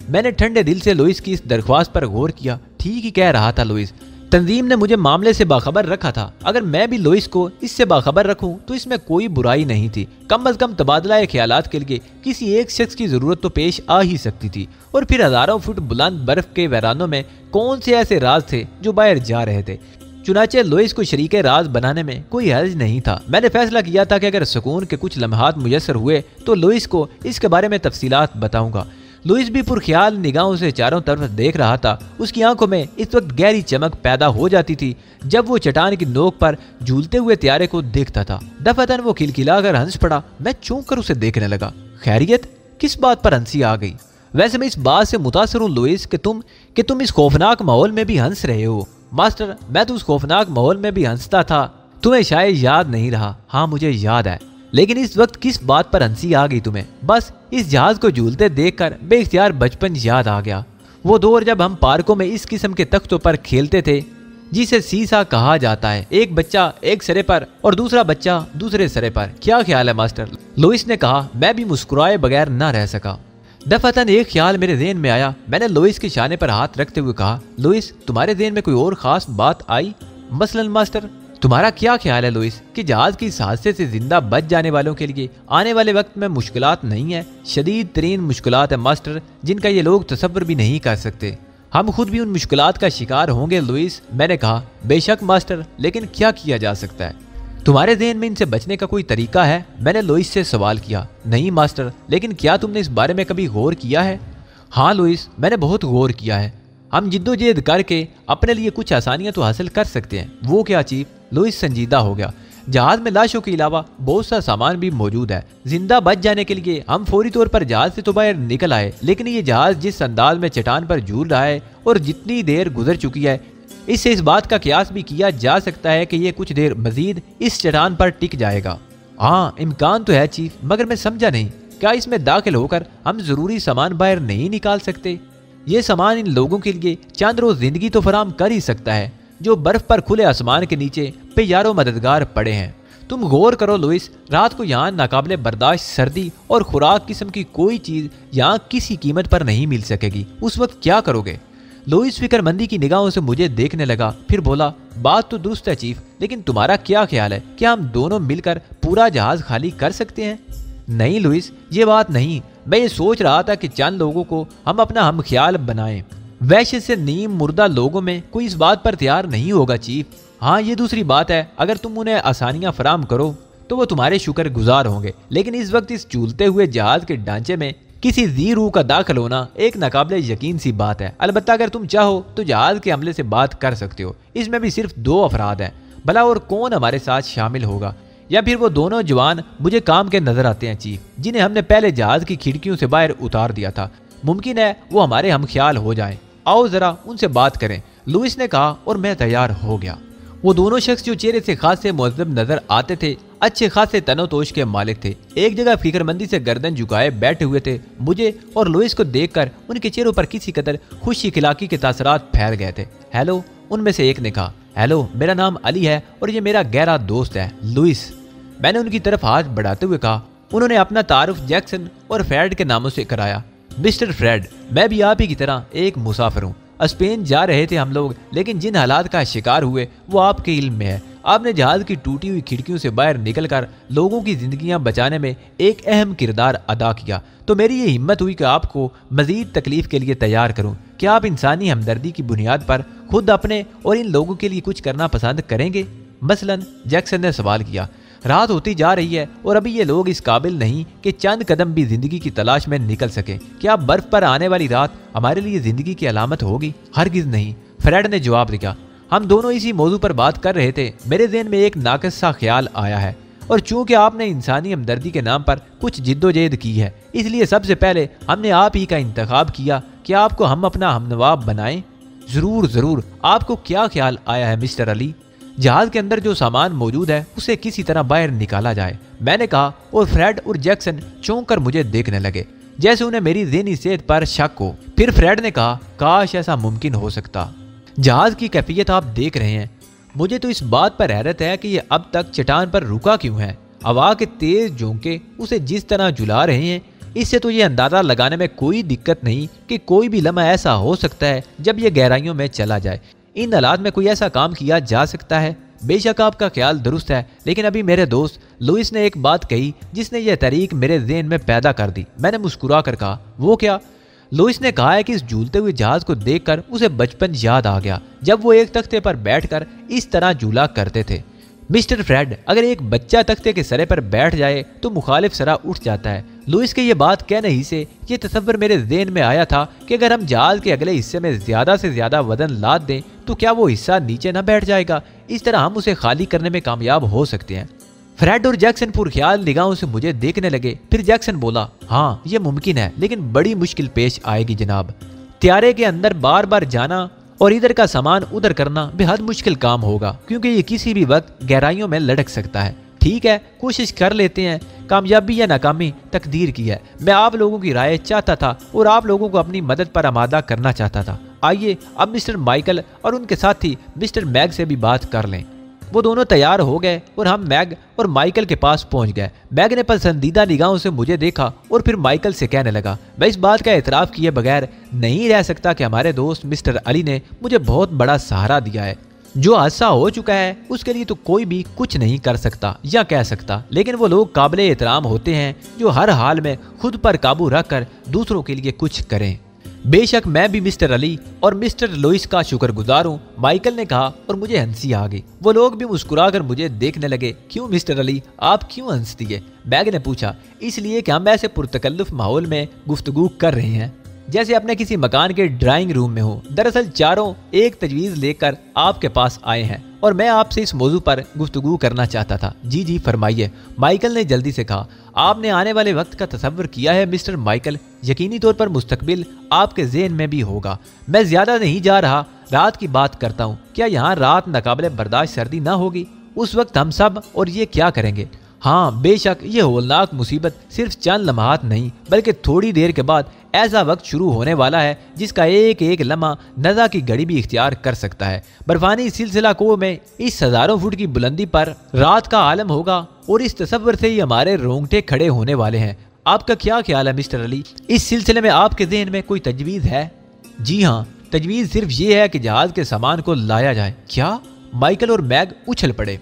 मैंने ठंडे दिल से लुइस की इस दरख्वास्त पर गौर किया। ठीक ही कह रहा था लुइस। तंजीम ने मुझे मामले से बाखबर रखा था। अगर मैं भी लुइस को इससे बाखबर रखूं तो इसमें कोई बुराई नहीं थी। कम अज कम तबादला ख्यालात के लिए किसी एक शख्स की जरूरत तो पेश आ ही सकती थी। और फिर हजारों फुट बुलंद बर्फ के वैरानों में कौन से ऐसे राज थे जो बाहर जा रहे थे। चुनाचे लुइस को शरीके राज बनाने में कोई हर्ज नहीं था। मैंने फैसला किया था कि अगर सुकून के कुछ लम्हात मुयसर हुए तो लुइस को इसके बारे में तफसीलात बताऊंगा। लुइस भी पुरख्याल निगाहों से चारों तरफ देख रहा था। उसकी आंखों में इस वक्त गहरी चमक पैदा हो जाती थी जब वो चट्टान की नोक पर झूलते हुए त्यारे को देखता था। दफातन वो खिलखिलाकर हंस पड़ा। मैं चौंक कर उसे देखने लगा। खैरियत? किस बात पर हंसी आ गई? वैसे मैं इस बात से मुतासर हूँ लुइस कि तुम इस खौफनाक माहौल में भी हंस रहे हो। मास्टर, मैं तो उस खौफनाक माहौल में भी हंसता था। तुम्हें शायद याद नहीं रहा। हाँ, मुझे याद है, लेकिन इस वक्त किस बात पर हंसी आ गई तुम्हें? बस इस जहाज को झूलते देखकर बेइख्तियार बचपन याद आ गया। वो दौर जब हम पार्कों में इस किस्म के तख्तों पर खेलते थे जिसे सीसा कहा जाता है। एक बच्चा एक सिरे पर और दूसरा बच्चा दूसरे सिरे पर। क्या ख्याल है मास्टर? लुइस ने कहा। मैं भी मुस्कुराए बगैर न रह सका। दफातन एक ख्याल मेरे ज़हन में आया। मैंने लुइस के शाने पर हाथ रखते हुए कहा, लुइस, तुम्हारे ज़हन में कोई और खास बात आई? मसलन मास्टर, तुम्हारा क्या ख्याल है लुइस कि जहाज की इस हादसे से जिंदा बच जाने वालों के लिए आने वाले वक्त में मुश्किलात नहीं है? शदीद तरीन मुश्किलात है मास्टर, जिनका ये लोग तसव्वुर भी नहीं कर सकते। हम खुद भी उन मुश्किलात का शिकार होंगे लुइस। मैंने कहा। बेशक मास्टर, लेकिन क्या किया जा सकता है? तुम्हारे ज़हन में इनसे बचने का कोई तरीका है? मैंने लुइस से सवाल किया। नहीं मास्टर, लेकिन क्या तुमने इस बारे में कभी गौर किया है? हाँ लुइस, मैंने बहुत गौर किया है। हम जिद्दोजहद करके अपने लिए कुछ आसानियां तो हासिल कर सकते हैं। वो क्या चीफ? लुइस संजीदा हो गया। जहाज में लाशों के अलावा बहुत सा सामान भी मौजूद है। जिंदा बच जाने के लिए हम फौरी तौर पर जहाज से तो बाहर निकल आए, लेकिन ये जहाज जिस अंदाज में चट्टान पर झूल रहा है और जितनी देर गुजर चुकी है, इससे इस बात का कयास भी किया जा सकता है कि ये कुछ देर मजीद इस चट्टान पर टिक जाएगा। हाँ, इम्कान तो है चीफ, मगर मैं समझा नहीं, क्या इसमें दाखिल होकर हम जरूरी सामान बाहर नहीं निकाल सकते? ये सामान इन लोगों के लिए चंद रोज जिंदगी तो फराम कर ही सकता है जो बर्फ पर खुले आसमान के नीचे बेयारो मददगार पड़े हैं। तुम गौर करो लुइस, रात को यहाँ नाकाबिले बर्दाश्त सर्दी और खुराक किस्म की कोई चीज यहाँ किसी कीमत पर नहीं मिल सकेगी। उस वक्त क्या करोगे? लुइस फिक्रमंदी की निगाहों से मुझे देखने लगा, फिर बोला, बात तो दुरुस्त है चीफ, लेकिन तुम्हारा क्या ख्याल है? क्या हम दोनों मिलकर पूरा जहाज खाली कर सकते हैं? नहीं लुइस, ये बात नहीं। मैं ये सोच रहा था कि चंद लोगों को हम अपना हम ख्याल बनाएं। वैश्य से नीम मुर्दा लोगों में कोई इस बात पर तैयार नहीं होगा चीफ। हाँ, ये दूसरी बात है, अगर तुम उन्हें आसानियां फराम करो तो वो तुम्हारे शुक्रगुजार होंगे, लेकिन इस वक्त इस झूलते हुए जहाज के ढांचे में किसी ज़ी रूह का दाखिल होना एक नाकाबिले यकीन सी बात है। अलबत्ता अगर तुम चाहो तो जहाज के हमले से बात कर सकते हो। इसमें भी सिर्फ 2 अफराद हैं, भला और कौन हमारे साथ शामिल होगा? या फिर वो दोनों जवान मुझे काम के नजर आते हैं चीफ, जिन्हें हमने पहले जहाज की खिड़कियों से बाहर उतार दिया था। मुमकिन है वो हमारे हम ख्याल हो जाएं। आओ जरा उनसे बात करें, लुइस ने कहा और मैं तैयार हो गया। वो दोनों शख्स जो चेहरे से खासे मुअज्जब नजर आते थे, अच्छे खासे तनोतोश के मालिक थे, एक जगह फिक्रमंदी से गर्दन झुकाए बैठे हुए थे। मुझे और लुइस को देखकर उनके चेहरों पर किसी कदर खुशी खिलाकी के तासरात फैल गए थे। हेलो, उनमें से एक ने कहा। हेलो, मेरा नाम अली है और ये मेरा गहरा दोस्त है लुइस। मैंने उनकी तरफ हाथ बढ़ाते हुए कहा। उन्होंने अपना तारुफ जैक्सन और फ्रेड के नामों से कराया। मिस्टर फ्रेड, मैं भी आप ही की तरह एक मुसाफिर हूँ। स्पेन जा रहे थे हम लोग, लेकिन जिन हालात का शिकार हुए वो आपके इल्म में है। आपने जहाज की टूटी हुई खिड़कियों से बाहर निकलकर लोगों की जिंदगियां बचाने में एक अहम किरदार अदा किया। तो मेरी ये हिम्मत हुई कि आपको मजीद तकलीफ के लिए तैयार करूं। क्या आप इंसानी हमदर्दी की बुनियाद पर खुद अपने और इन लोगों के लिए कुछ करना पसंद करेंगे? मसलन, जैक्सन ने सवाल किया। रात होती जा रही है और अभी ये लोग इस काबिल नहीं कि चंद कदम भी जिंदगी की तलाश में निकल सके। क्या बर्फ पर आने वाली रात हमारे लिए जिंदगी की अलामत होगी? हरगिज नहीं, फ्रेड ने जवाब दिया। हम दोनों इसी मौजू पर बात कर रहे थे, मेरे ज़हन में एक नाक़िस सा ख्याल आया है, और चूंकि आपने इंसानी हमदर्दी के नाम पर कुछ जिद्दोजहद की है, इसलिए सबसे पहले हमने आप ही का इंतखाब किया कि आपको हम अपना हमनवाब बनाएं। जरूर जरूर, आपको क्या ख्याल आया है मिस्टर अली? जहाज के अंदर जो सामान मौजूद है उसे किसी तरह बाहर निकाला जाए, मैंने कहा, और फ्रेड और जैक्सन चौंक कर मुझे देखने लगे जैसे उन्हें मेरी ज़हनी सेहत पर शक हो। फिर फ्रेड ने कहा, काश ऐसा मुमकिन हो सकता। जहाज की कैफियत आप देख रहे हैं। मुझे तो इस बात पर हैरत है कि ये अब तक चट्टान पर रुका क्यों है। हवा के तेज झोंके उसे जिस तरह झुला रहे हैं, इससे तो ये अंदाजा लगाने में कोई दिक्कत नहीं कि कोई भी लम्हा ऐसा हो सकता है जब ये गहराइयों में चला जाए। इन हालात में कोई ऐसा काम किया जा सकता है। बेशक आपका ख्याल दुरुस्त है, लेकिन अभी मेरे दोस्त लुइस ने एक बात कही जिसने यह तहरीक मेरे ज़हन में पैदा कर दी। मैंने मुस्कुरा कर कहा, वो क्या? लुइस ने कहा है कि इस झूलते हुए जहाज को देखकर उसे बचपन याद आ गया, जब वो एक तख्ते पर बैठकर इस तरह झूला करते थे। मिस्टर फ्रेड, अगर एक बच्चा तख्ते के सरे पर बैठ जाए तो मुखालिफ सरा उठ जाता है। लुइस के ये बात कहने ही से ये तसव्वुर मेरे ज़हन में आया था कि अगर हम जहाज के अगले हिस्से में ज्यादा से ज्यादा वजन लाद दें तो क्या वो हिस्सा नीचे न बैठ जाएगा? इस तरह हम उसे खाली करने में कामयाब हो सकते हैं। फ्रेड और जैक्सन पुरख्याल निगाहों से मुझे देखने लगे। फिर जैक्सन बोला, हाँ ये मुमकिन है, लेकिन बड़ी मुश्किल पेश आएगी जनाब। त्यारे के अंदर बार बार जाना और इधर का सामान उधर करना बेहद मुश्किल काम होगा, क्योंकि ये किसी भी वक्त गहराइयों में लटक सकता है। ठीक है, कोशिश कर लेते हैं। कामयाबी या नाकामी तकदीर की है। मैं आप लोगों की राय चाहता था और आप लोगों को अपनी मदद पर आमादा करना चाहता था। आइए अब मिस्टर माइकल और उनके साथी मिस्टर मैग से भी बात कर लें। वो दोनों तैयार हो गए और हम मैग और माइकल के पास पहुंच गए। मैग ने पसंदीदा निगाहों से मुझे देखा और फिर माइकल से कहने लगा, मैं इस बात का एतराफ़ किए बगैर नहीं रह सकता कि हमारे दोस्त मिस्टर अली ने मुझे बहुत बड़ा सहारा दिया है। जो हादसा हो चुका है उसके लिए तो कोई भी कुछ नहीं कर सकता या कह सकता, लेकिन वो लोग काबिले एहतराम होते हैं जो हर हाल में खुद पर काबू रखकर दूसरों के लिए कुछ करें। बेशक मैं भी मिस्टर अली और मिस्टर लुइस का शुक्रगुजार हूँ, माइकल ने कहा और मुझे हंसी आ गई। वो लोग भी मुस्कुराकर मुझे देखने लगे। क्यों मिस्टर अली, आप क्यों हंसती है? मैग ने पूछा। इसलिए कि हम ऐसे पुरतकल्लुफ माहौल में गुफ्तगू कर रहे हैं जैसे अपने किसी मकान के ड्राइंग रूम में हो। दरअसल चारों एक तजवीज़ लेकर आपके पास आए हैं और मैं आपसे इस मौजू पर गुफ्तगू करना चाहता था। जी जी फरमाइए, माइकल ने जल्दी से कहा। आपने आने वाले वक्त का तसव्वुर किया है मिस्टर माइकल? यकीनी तौर पर मुस्तकबिल आपके ज़हन में भी होगा। मैं ज़्यादा नहीं जा रहा, रात की बात करता हूँ। क्या यहाँ रात नाकाबिले बर्दाश्त सर्दी ना होगी? उस वक्त हम सब और ये क्या करेंगे? हाँ बेशक, ये होलनाक मुसीबत सिर्फ चंद लम्हात नहीं बल्कि थोड़ी देर के बाद ऐसा वक्त शुरू होने वाला है जिसका एक एक लम्हा नज़ा की घड़ी भी इख्तियार कर सकता है। बर्फानी सिलसिला को में इस हज़ारों फुट की बुलंदी पर रात का आलम होगा और इस तसव्वुर से ही हमारे रोंगटे खड़े होने वाले हैं। आपका क्या ख्याल है मिस्टर अली? इस सिलसिले में आपके ज़हन में कोई तजवीज़ है? जी हाँ, तजवीज़ सिर्फ ये है कि जहाज़ के सामान को लाया जाए। क्या? माइकल और मैग उछल पड़े।